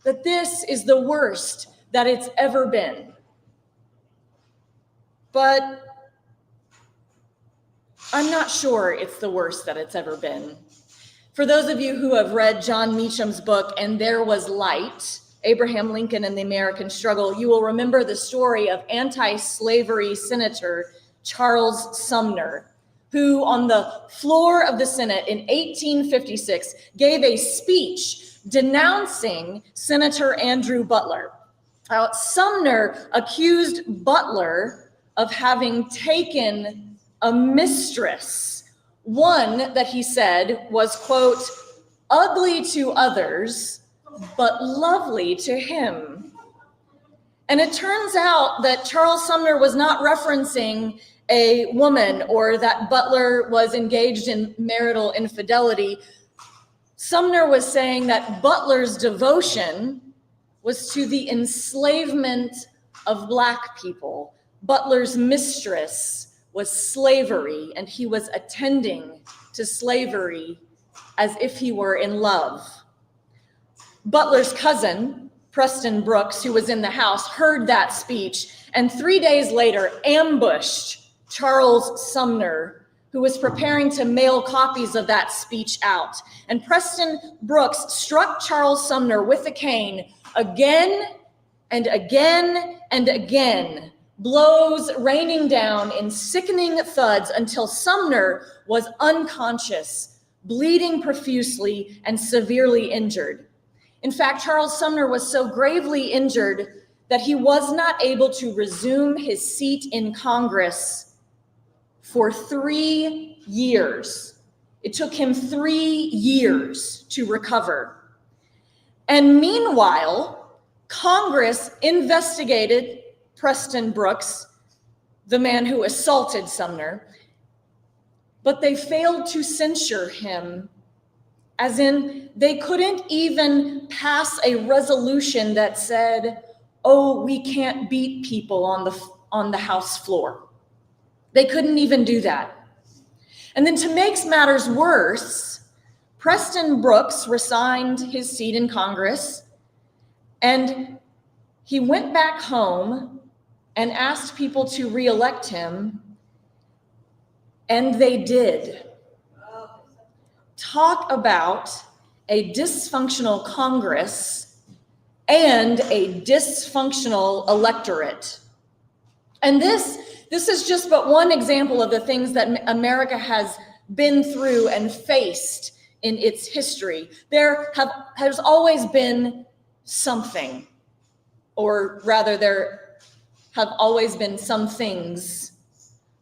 that this is the worst that it's ever been. But I'm not sure it's the worst that it's ever been. For those of you who have read John Meacham's book, And There Was Light, Abraham Lincoln and the American Struggle, you will remember the story of anti-slavery Senator Charles Sumner, who on the floor of the Senate in 1856 gave a speech denouncing Senator Andrew Butler. Sumner accused Butler of having taken a mistress, one that he said was, quote, ugly to others, but lovely to him. And it turns out that Charles Sumner was not referencing a woman or that Butler was engaged in marital infidelity. Sumner was saying that Butler's devotion was to the enslavement of Black people. Butler's mistress was slavery, and he was attending to slavery as if he were in love. Butler's cousin, Preston Brooks, who was in the house, heard that speech, and 3 days later ambushed Charles Sumner, who was preparing to mail copies of that speech out. And Preston Brooks struck Charles Sumner with a cane again and again and again, blows raining down in sickening thuds until Sumner was unconscious, bleeding profusely and severely injured. In fact, Charles Sumner was so gravely injured that he was not able to resume his seat in Congress for 3 years. It took him 3 years to recover. And meanwhile, Congress investigated Preston Brooks, the man who assaulted Sumner, but they failed to censure him, as in they couldn't even pass a resolution that said, oh, we can't beat people on the House floor. They couldn't even do that. And then to make matters worse, Preston Brooks resigned his seat in Congress, and he went back home and asked people to reelect him, and they did. Talk about a dysfunctional Congress and a dysfunctional electorate. And this is just but one example of the things that America has been through and faced in its history. Has always been something, or rather there have always been some things.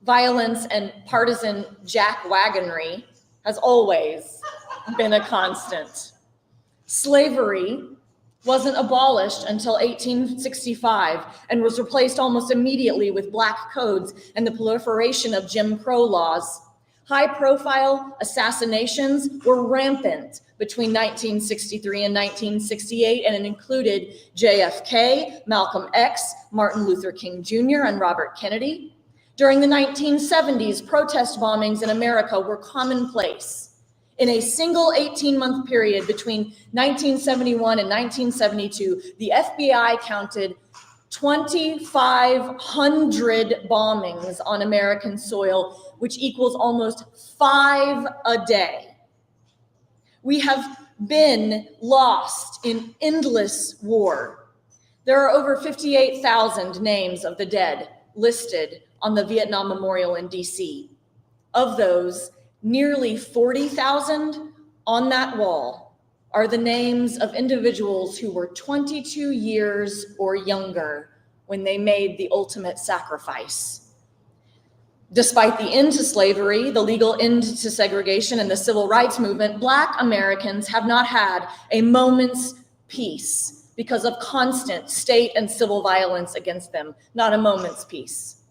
Violence and partisan jackwagonry has always been a constant. Slavery wasn't abolished until 1865 and was replaced almost immediately with black codes and the proliferation of Jim Crow laws. High-profile assassinations were rampant between 1963 and 1968, and it included JFK, Malcolm X, Martin Luther King Jr., and Robert Kennedy. During the 1970s, protest bombings in America were commonplace. In a single 18-month period between 1971 and 1972, the FBI counted 2,500 bombings on American soil, which equals almost 5 a day. We have been lost in endless war. There are over 58,000 names of the dead listed on the Vietnam Memorial in DC. Of those, nearly 40,000 on that wall are the names of individuals who were 22 years or younger when they made the ultimate sacrifice. Despite the end to slavery, the legal end to segregation, and the civil rights movement, Black Americans have not had a moment's peace because of constant state and civil violence against them, not a moment's peace.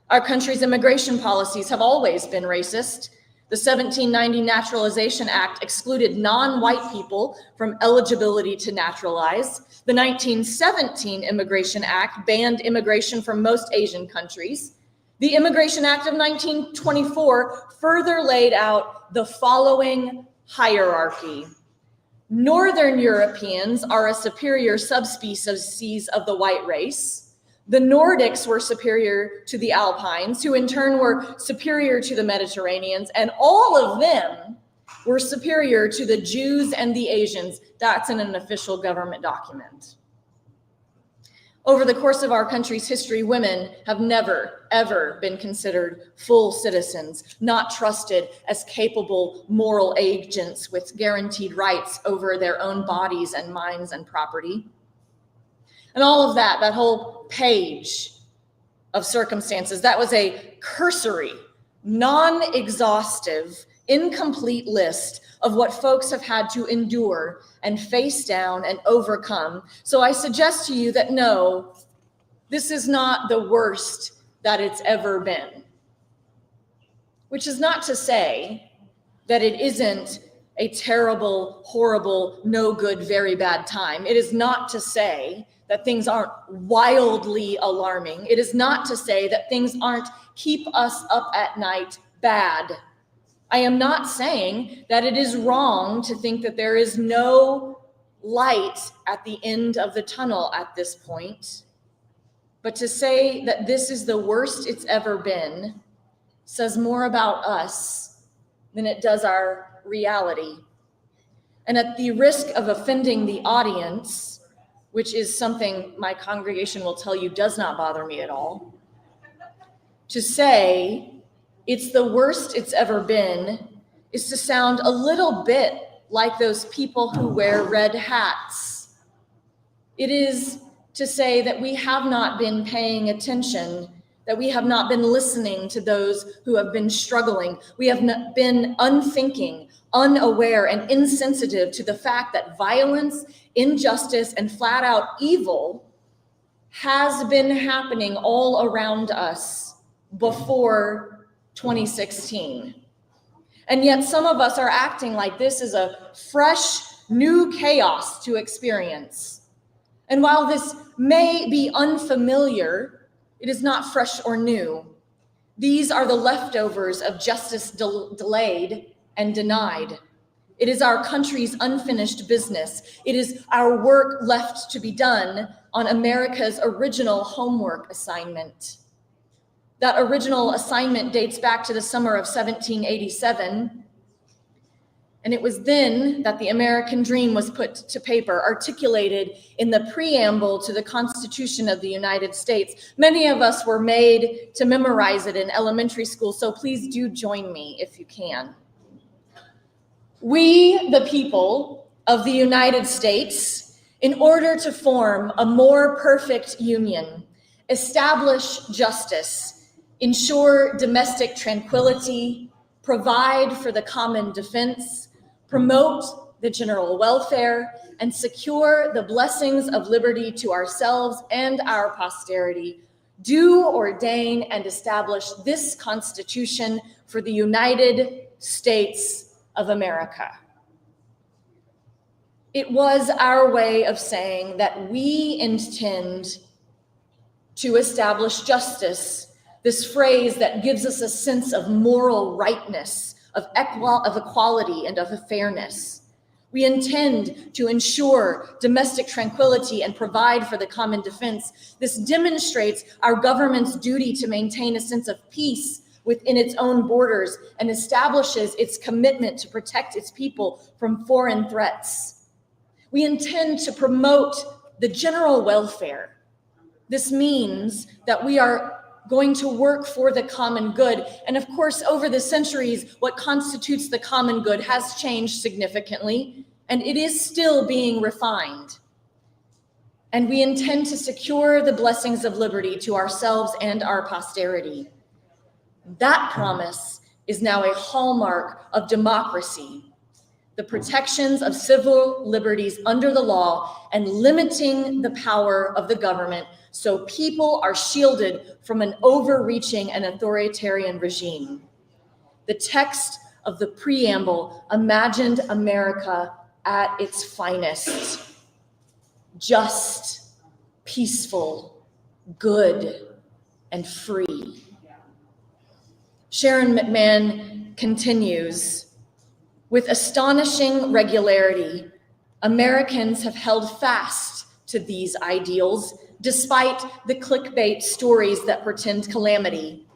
Our country's immigration policies have always been racist. The 1790 Naturalization Act excluded non-white people from eligibility to naturalize. The 1917 Immigration Act banned immigration from most Asian countries. The Immigration Act of 1924 further laid out the following hierarchy. Northern Europeans are a superior subspecies of the white race. The Nordics were superior to the Alpines, who in turn were superior to the Mediterraneans, and all of them were superior to the Jews and the Asians. That's in an official government document. Over the course of our country's history, women have never, ever been considered full citizens, not trusted as capable moral agents with guaranteed rights over their own bodies and minds and property. And all of that whole page of circumstances, that was a cursory, non-exhaustive, incomplete list of what folks have had to endure and face down and overcome. So I suggest to you that no, this is not the worst that it's ever been. which is not to say that it isn't a terrible, horrible, no good, very bad time. It is not to say that things aren't wildly alarming. It is not to say that things aren't keep us up at night bad. I am not saying that it is wrong to think that there is no light at the end of the tunnel at this point. But to say that this is the worst it's ever been says more about us than it does our reality. And at the risk of offending the audience, which is something my congregation will tell you does not bother me at all, to say it's the worst it's ever been is to sound a little bit like those people who wear red hats. It is to say that we have not been paying attention, that we have not been listening to those who have been struggling. We have not been unthinking, unaware, and insensitive to the fact that violence, injustice, and flat out evil has been happening all around us before 2016. And yet some of us are acting like this is a fresh, new chaos to experience. And while this may be unfamiliar, it is not fresh or new. These are the leftovers of justice delayed and denied. It is our country's unfinished business. It is our work left to be done on America's original homework assignment. That original assignment dates back to the summer of 1787. And it was then that the American dream was put to paper, articulated in the preamble to the Constitution of the United States. Many of us were made to memorize it in elementary school, so please do join me if you can. We, the people of the United States, in order to form a more perfect union, establish justice, ensure domestic tranquility, provide for the common defense, promote the general welfare, and secure the blessings of liberty to ourselves and our posterity, do ordain and establish this Constitution for the United States of America. It was our way of saying that we intend to establish justice, this phrase that gives us a sense of moral rightness, of equality, and of fairness. We intend to ensure domestic tranquility and provide for the common defense. This demonstrates our government's duty to maintain a sense of peace within its own borders and establishes its commitment to protect its people from foreign threats. We intend to promote the general welfare. This means that we are going to work for the common good. And of course, over the centuries, what constitutes the common good has changed significantly, and it is still being refined. And we intend to secure the blessings of liberty to ourselves and our posterity. That promise is now a hallmark of democracy, the protections of civil liberties under the law and limiting the power of the government so people are shielded from an overreaching and authoritarian regime. The text of the preamble imagined America at its finest: just, peaceful, good, and free. Sharon McMahon continues, with astonishing regularity, Americans have held fast to these ideals despite the clickbait stories that pretend calamity.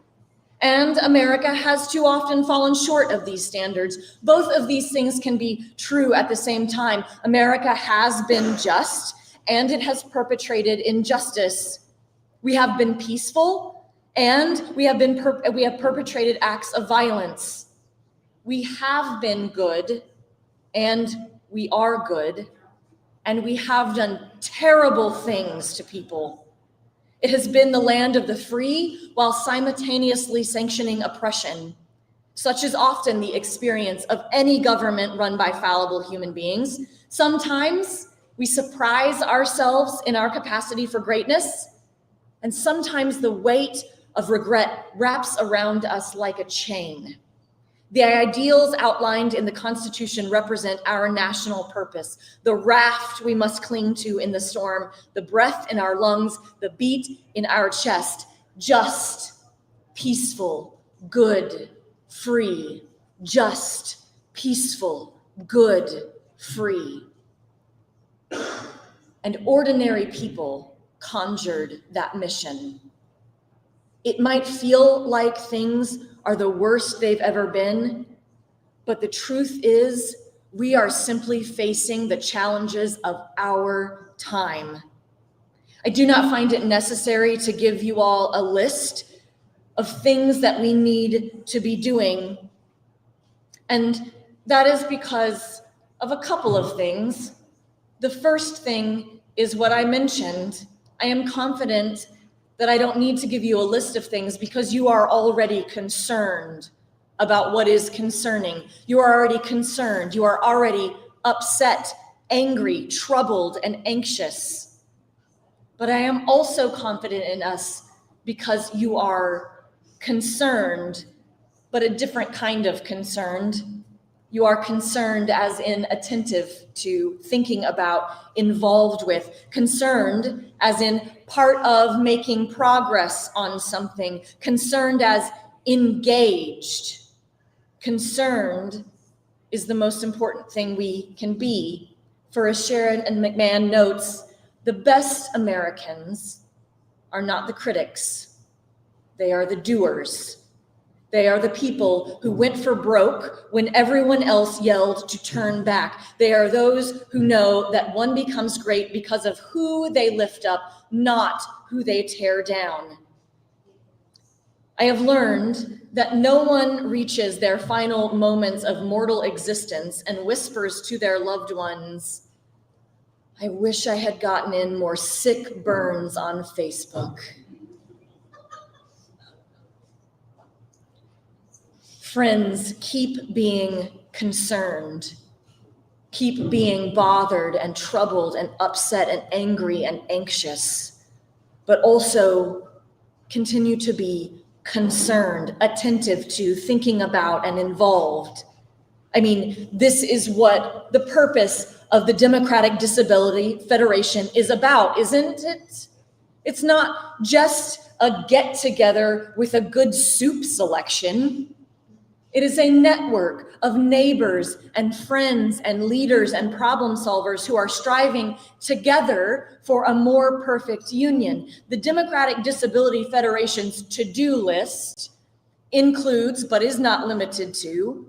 And America has too often fallen short of these standards. Both of these things can be true at the same time. America has been just, and it has perpetrated injustice. We have been peaceful, and we have perpetrated acts of violence. We have been good, and we are good, and we have done terrible things to people. It has been the land of the free while simultaneously sanctioning oppression. Such is often the experience of any government run by fallible human beings. Sometimes we surprise ourselves in our capacity for greatness, and sometimes the weight of regret wraps around us like a chain. The ideals outlined in the Constitution represent our national purpose, the raft we must cling to in the storm, the breath in our lungs, the beat in our chest, just, peaceful, good, free, just, peaceful, good, free. And ordinary people conjured that mission. It might feel like things are the worst they've ever been, but the truth is we are simply facing the challenges of our time. I do not find it necessary to give you all a list of things that we need to be doing, and that is because of a couple of things. The first thing is what I mentioned. I am confident that I don't need to give you a list of things because you are already concerned about what is concerning. You are already concerned. You are already upset, angry, troubled, and anxious. But I am also confident in us because you are concerned, but a different kind of concerned. You are concerned as in attentive to, thinking about, involved with, concerned as in part of making progress on something, concerned as engaged. Concerned is the most important thing we can be. For as Sharon and McMahon notes, the best Americans are not the critics, they are the doers. They are the people who went for broke when everyone else yelled to turn back. They are those who know that one becomes great because of who they lift up, not who they tear down. I have learned that no one reaches their final moments of mortal existence and whispers to their loved ones, "I wish I had gotten in more sick burns on Facebook." Friends, keep being concerned. Keep being bothered and troubled and upset and angry and anxious, but also continue to be concerned, attentive to, thinking about, and involved. I mean, this is what the purpose of the Democratic Disability Federation is about, isn't it? It's not just a get-together with a good soup selection. It is a network of neighbors and friends and leaders and problem solvers who are striving together for a more perfect union. The Democratic Disability Federation's to-do list includes, but is not limited to,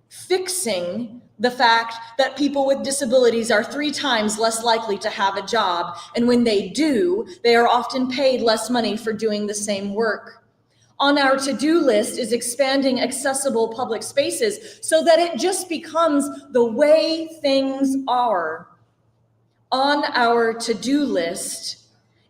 fixing the fact that people with disabilities are 3 times less likely to have a job, and when they do, they are often paid less money for doing the same work. On our to-do list is expanding accessible public spaces so that it just becomes the way things are. On our to-do list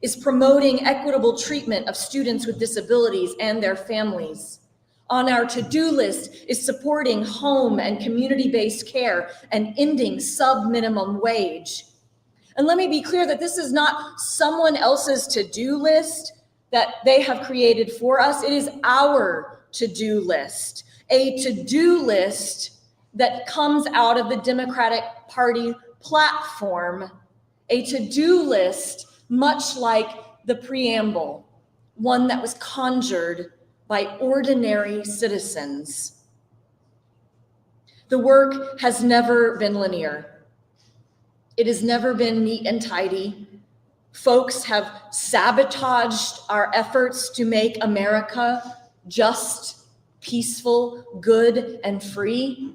is promoting equitable treatment of students with disabilities and their families. On our to-do list is supporting home and community-based care and ending sub-minimum wage. And let me be clear that this is not someone else's to-do list that they have created for us. It is our to-do list, a to-do list that comes out of the Democratic Party platform, a to-do list much like the preamble, one that was conjured by ordinary citizens. The work has never been linear. It has never been neat and tidy. Folks have sabotaged our efforts to make America just, peaceful, good, and free.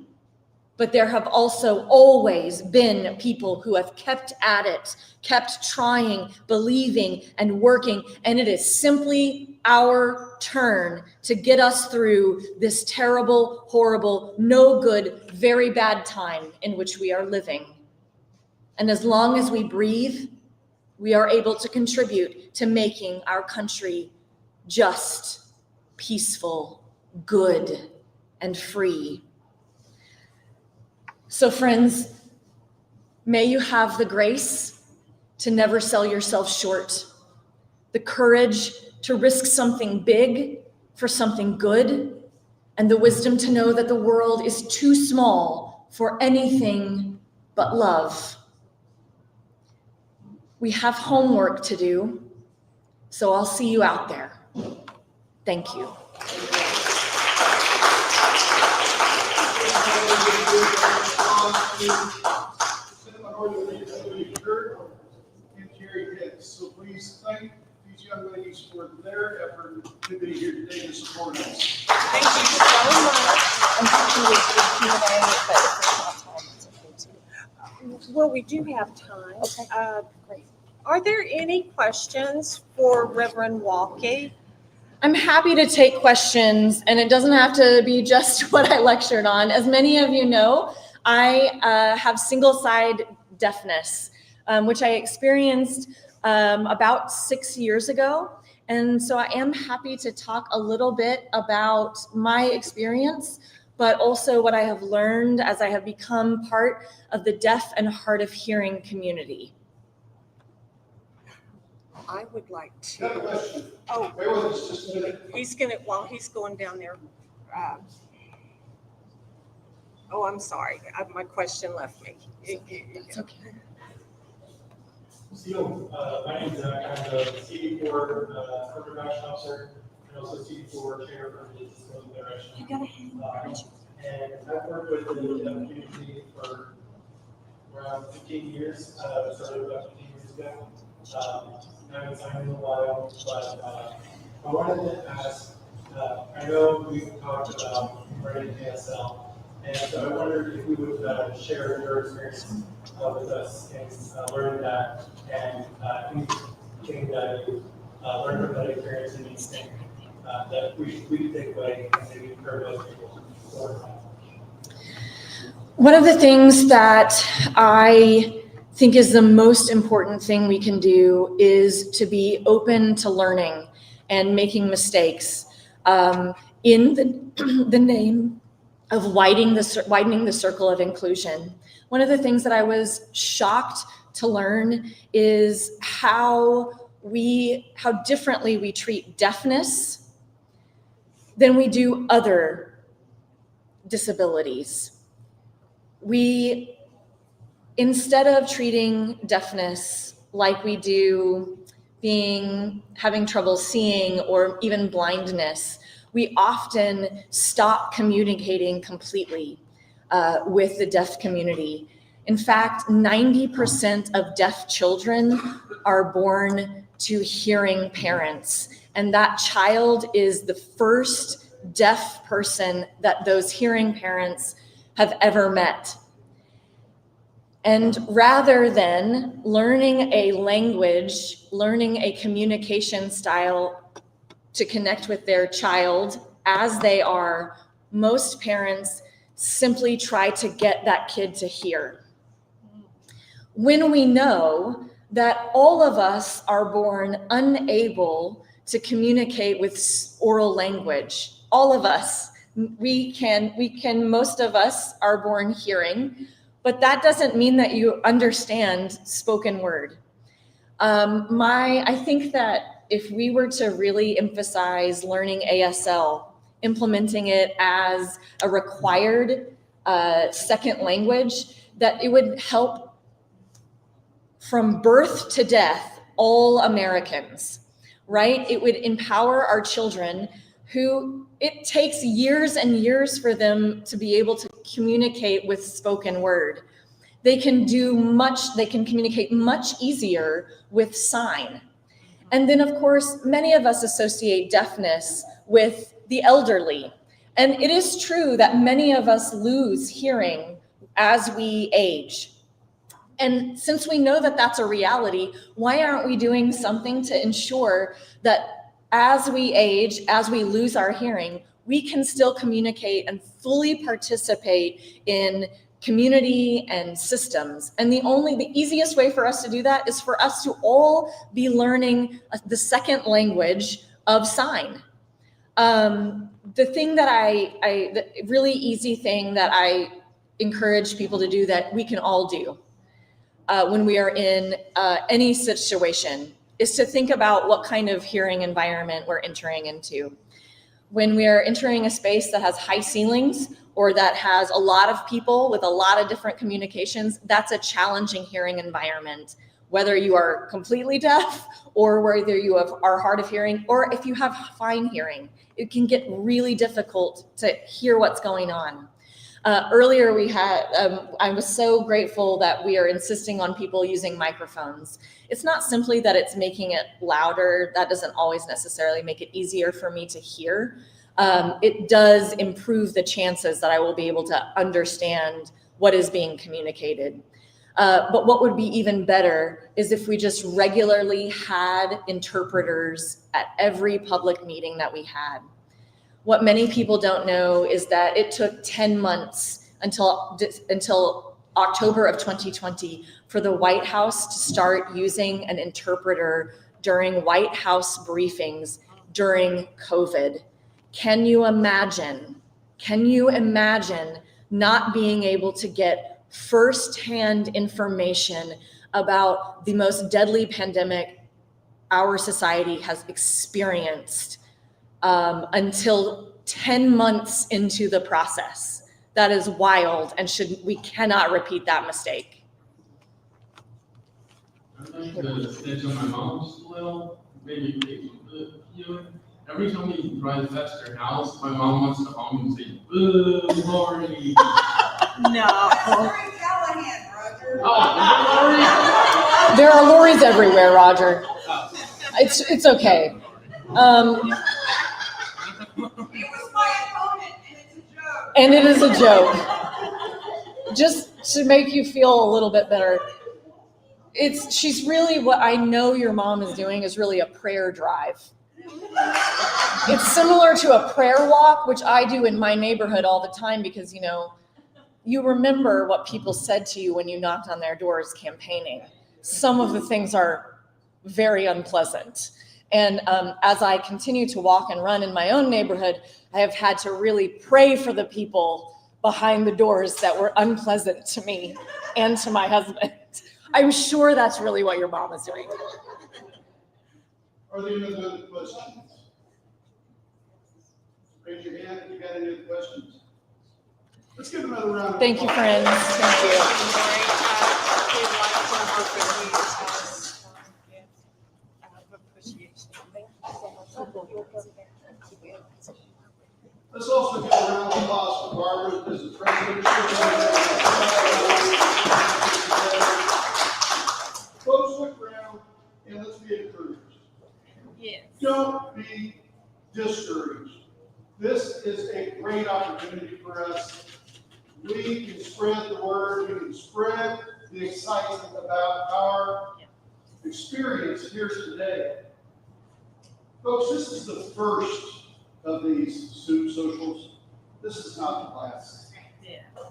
But there have also always been people who have kept at it, kept trying, believing, and working. And it is simply our turn to get us through this terrible, horrible, no good, very bad time in which we are living. And as long as we breathe, we are able to contribute to making our country just, peaceful, good, and free. So friends, may you have the grace to never sell yourself short, the courage to risk something big for something good, and the wisdom to know that the world is too small for anything but love. We have homework to do, so I'll see you out there. Thank you. So please thank these young ladies for their effort to be here today to support us. Thank you so much. Well, we do have time. Okay. Great. Are there any questions for Reverend Walke? I'm happy to take questions, and it doesn't have to be just what I lectured on. As many of you know, I have single-side deafness, which I experienced about 6 years ago. And so I am happy to talk a little bit about my experience, but also what I have learned as I have become part of the deaf and hard of hearing community. I would like to. Oh, he's gonna, while he's going down there. Oh, I'm sorry. My question left me. That's okay. So, my name is Zach. I'm the CD4 corporate action officer and also CD4 chair for the Disability Federation. You gotta hang and I've worked with the community for around 15 years. Started about 15 years ago. I haven't signed in a while, but I wanted to ask, I know we've talked about writing ASL, and so I wondered if we would share your experience with us in learning that, and anything that you learned from that experience and you think that we could take away and maybe encourage other people to learn from. One of the things that I think is the most important thing we can do is to be open to learning and making mistakes in the name of widening the circle of inclusion. One of the things that I was shocked to learn is how differently we treat deafness than we do other disabilities. Instead of treating deafness like we do having trouble seeing or even blindness, we often stop communicating completely with the deaf community. In fact, 90% of deaf children are born to hearing parents, and that child is the first deaf person that those hearing parents have ever met. And rather than learning a language, learning a communication style to connect with their child as they are, most parents simply try to get that kid to hear. When we know that all of us are born unable to communicate with oral language, all of us, most of us are born hearing, but that doesn't mean that you understand spoken word. I think that if we were to really emphasize learning ASL, implementing it as a required second language, that it would help from birth to death all Americans, right? It would empower our children who it takes years and years for them to be able to communicate with spoken word. They can communicate much easier with sign. And then of course, many of us associate deafness with the elderly. And it is true that many of us lose hearing as we age. And since we know that that's a reality, why aren't we doing something to ensure that as we age, as we lose our hearing, we can still communicate and fully participate in community and systems? And the easiest way for us to do that is for us to all be learning the second language of sign. The thing that the really easy thing that I encourage people to do that we can all do when we are in any situation is to think about what kind of hearing environment we're entering into. When we are entering a space that has high ceilings or that has a lot of people with a lot of different communications, that's a challenging hearing environment. Whether you are completely deaf or whether you are hard of hearing, or if you have fine hearing, it can get really difficult to hear what's going on. Earlier we had, I was so grateful that we are insisting on people using microphones. It's not simply that it's making it louder. That doesn't always necessarily make it easier for me to hear. It does improve the chances that I will be able to understand what is being communicated. But what would be even better is if we just regularly had interpreters at every public meeting that we had. What many people don't know is that it took 10 months until October of 2020 for the White House to start using an interpreter during White House briefings during COVID. Can you imagine not being able to get firsthand information about the most deadly pandemic our society has experienced until 10 months into the process? That is wild, and we cannot repeat that mistake. I'd like to snitch on my mom's a little, maybe every time we drive past her house, my mom wants to home and say, "Boo, Lori." No. There are Loris everywhere, Roger. It's okay. And it is a joke. Just to make you feel a little bit better. She's really, what I know your mom is doing is really a prayer drive. It's similar to a prayer walk, which I do in my neighborhood all the time because, you remember what people said to you when you knocked on their doors campaigning. Some of the things are very unpleasant. And as I continue to walk and run in my own neighborhood, I have had to really pray for the people behind the doors that were unpleasant to me and to my husband. I'm sure that's really what your mom is doing. Are there any other questions? Raise your hand if you got any other questions. Let's give another round. Thank you, friends. Thank you. Let's also give a round of applause for Barbara as the president. Folks, look around and let's be encouraged. Yes. Don't be discouraged. This is a great opportunity for us. We can spread the word. We can spread the excitement about our experience here today. Folks, this is the first of these soup socials. This is not the last.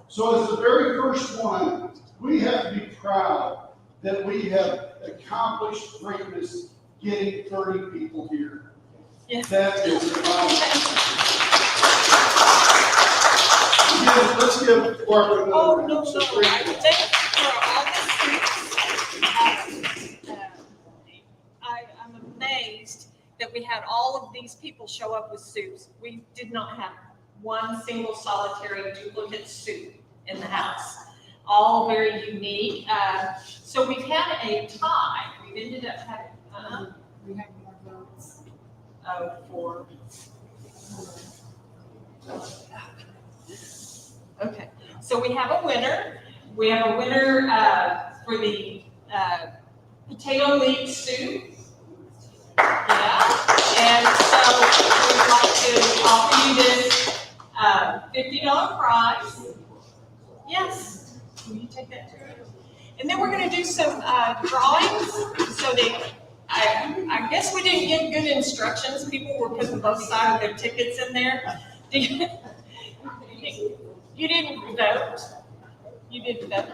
So as the very first one, we have to be proud that we have accomplished greatness getting 30 people here. Yes. That is phenomenal. Let's give Barbara another round. No. I thank you for all this. I'm amazed that we had all of these people show up with suits. We did not have one single solitary duplicate suit in the house. All very unique. So we've had a tie. We've ended up having, we have more votes. Oh, 4. Okay, so we have a winner. We have a winner for the potato leek soup. Yeah, and so we'd like to offer you this $50 prize. Yes, will you take that too? And then we're going to do some drawings. So I guess we didn't give good instructions. People were putting both sides of their tickets in there. You didn't vote. You didn't vote.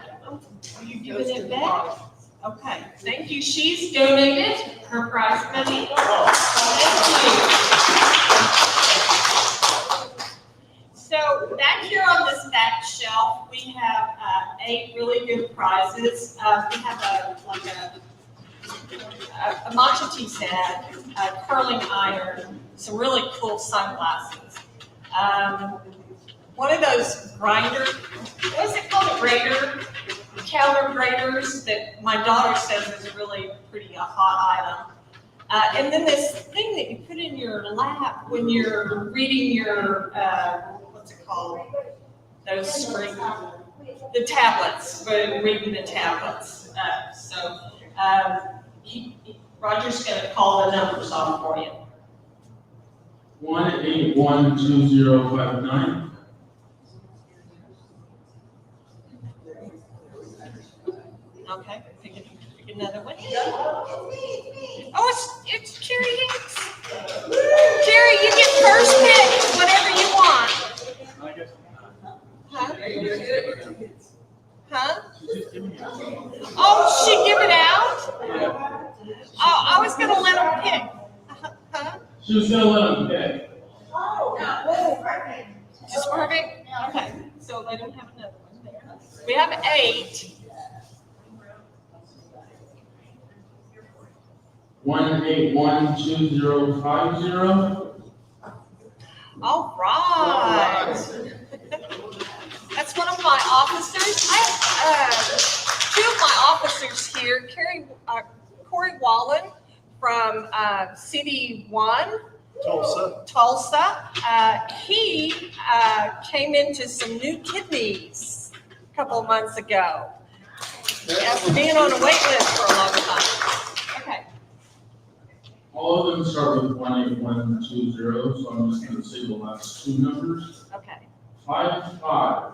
Are you giving it back? Okay, thank you. She's donated her prize money. Thank you. So back here on this back shelf, we have 8 really good prizes. We have a a matcha tea set, a curling iron, some really cool sunglasses. One of those grinder, what is it called, a grater? Counter graters that my daughter says is really pretty a hot item. And then this thing that you put in your lap when you're reading your, what's it called? Those screen, the tablets, when reading the tablets. Roger's going to call the numbers off for you. 1812059. Okay, pick another one. Oh, it's Carrie Hicks. Carrie, you get first pick, whatever you want. Huh? Huh? Oh, she give it out? Oh, I was going to let them pick. Huh? She was going to let him pick. Just perfect? Okay, so let him have another one there. We have 8. 1812050. All right. That's one of my officers. I have 2 of my officers here. Corey Wallen from CD1. Tulsa. He came into some new kidneys a couple of months ago. After being on a wait list for a long time. Okay. All of them start with 18120, so I'm just going to say the last 2 numbers. Okay. 55.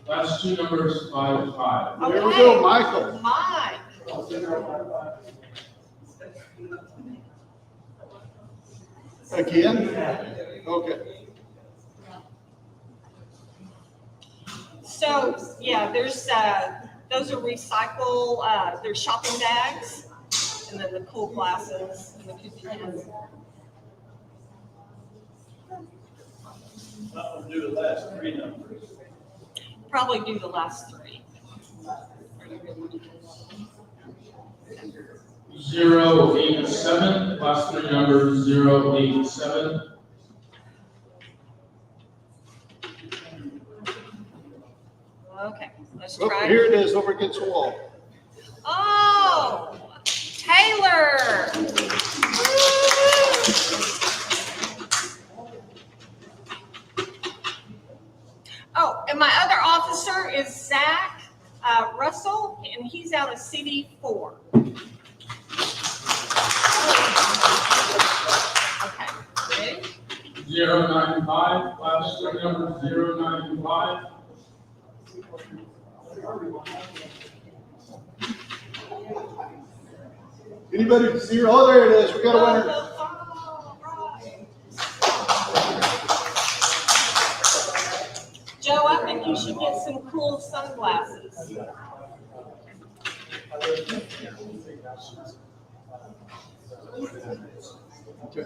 Last 2 numbers, 55. Okay. There we go, Michael. Mike. Again? Okay. So, yeah, there's those are recycle, they're shopping bags, and then the cool glasses and the cookie cans. I'll do the last 3 numbers. Probably do the last 3. 087. Last 3 numbers, 087. Okay, let's Oh, try. here it is, over against the wall. Oh, Taylor. Oh, and my other officer is Zach Russell, and he's out of CD4. Okay, ready? 095. Last 3 numbers, 095. Anybody see her? Oh, there it is. We got a winner. Joe, I think you should get some cool sunglasses. Okay.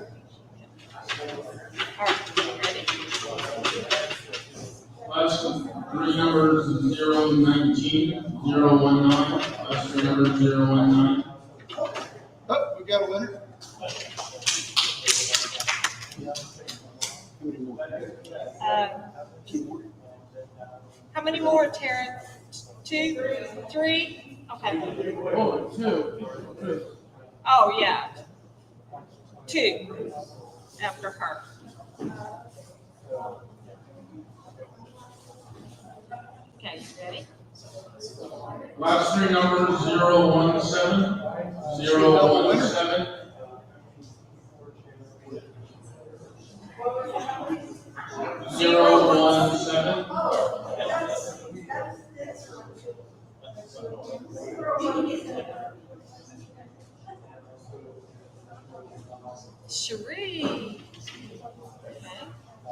All right, ready? Last 3 numbers, 019, 019. Last 3 numbers, 019. Oh, we got a winner. How many more, Terrence? 2, 3? Okay. Oh, 2. Oh, yeah. 2 after her. Okay, you ready? Last 3 numbers, 017, 017. Cherie.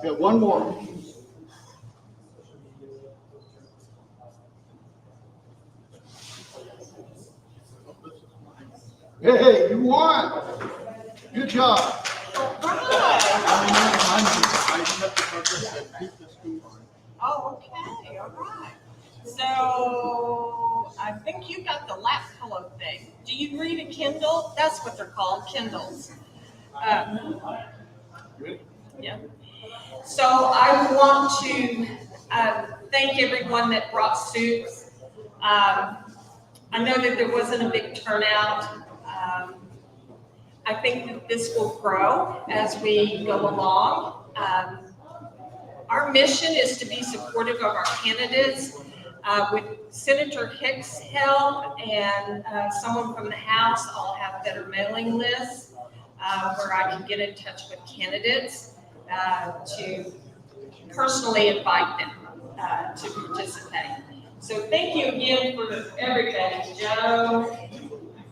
Got one more. Hey, you won. Good job. Oh, okay, all right. So I think you got the lap pillow thing. Do you read a Kindle? That's what they're called, Kindles. Yeah. So I want to thank everyone that brought soups. I know that there wasn't a big turnout. I think that this will grow as we go along. Our mission is to be supportive of our candidates. With Senator Hicks' help and someone from the House, I'll have better mailing lists where I can get in touch with candidates to personally invite them to participate. So thank you again for everything, Joe,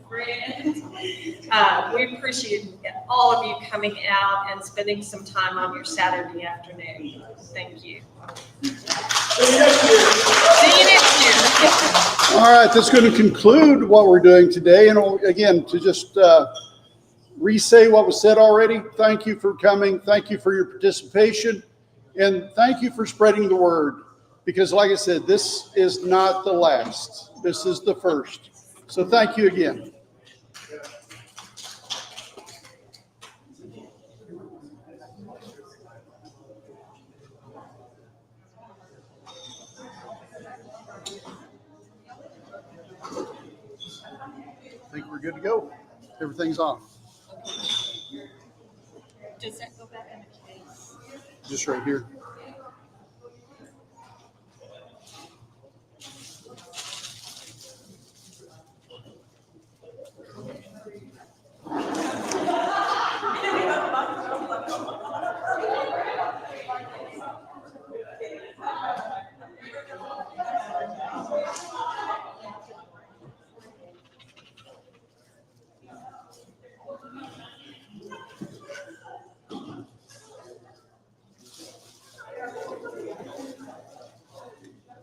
friends. We appreciate all of you coming out and spending some time on your Saturday afternoon. Thank you. See you next year. All right, that's going to conclude what we're doing today. And again, to just re-say what was said already, thank you for coming. Thank you for your participation. And thank you for spreading the word. Because like I said, this is not the last. This is the first. So thank you again. I think we're good to go. Everything's off. Does that go back in the case? Just right here.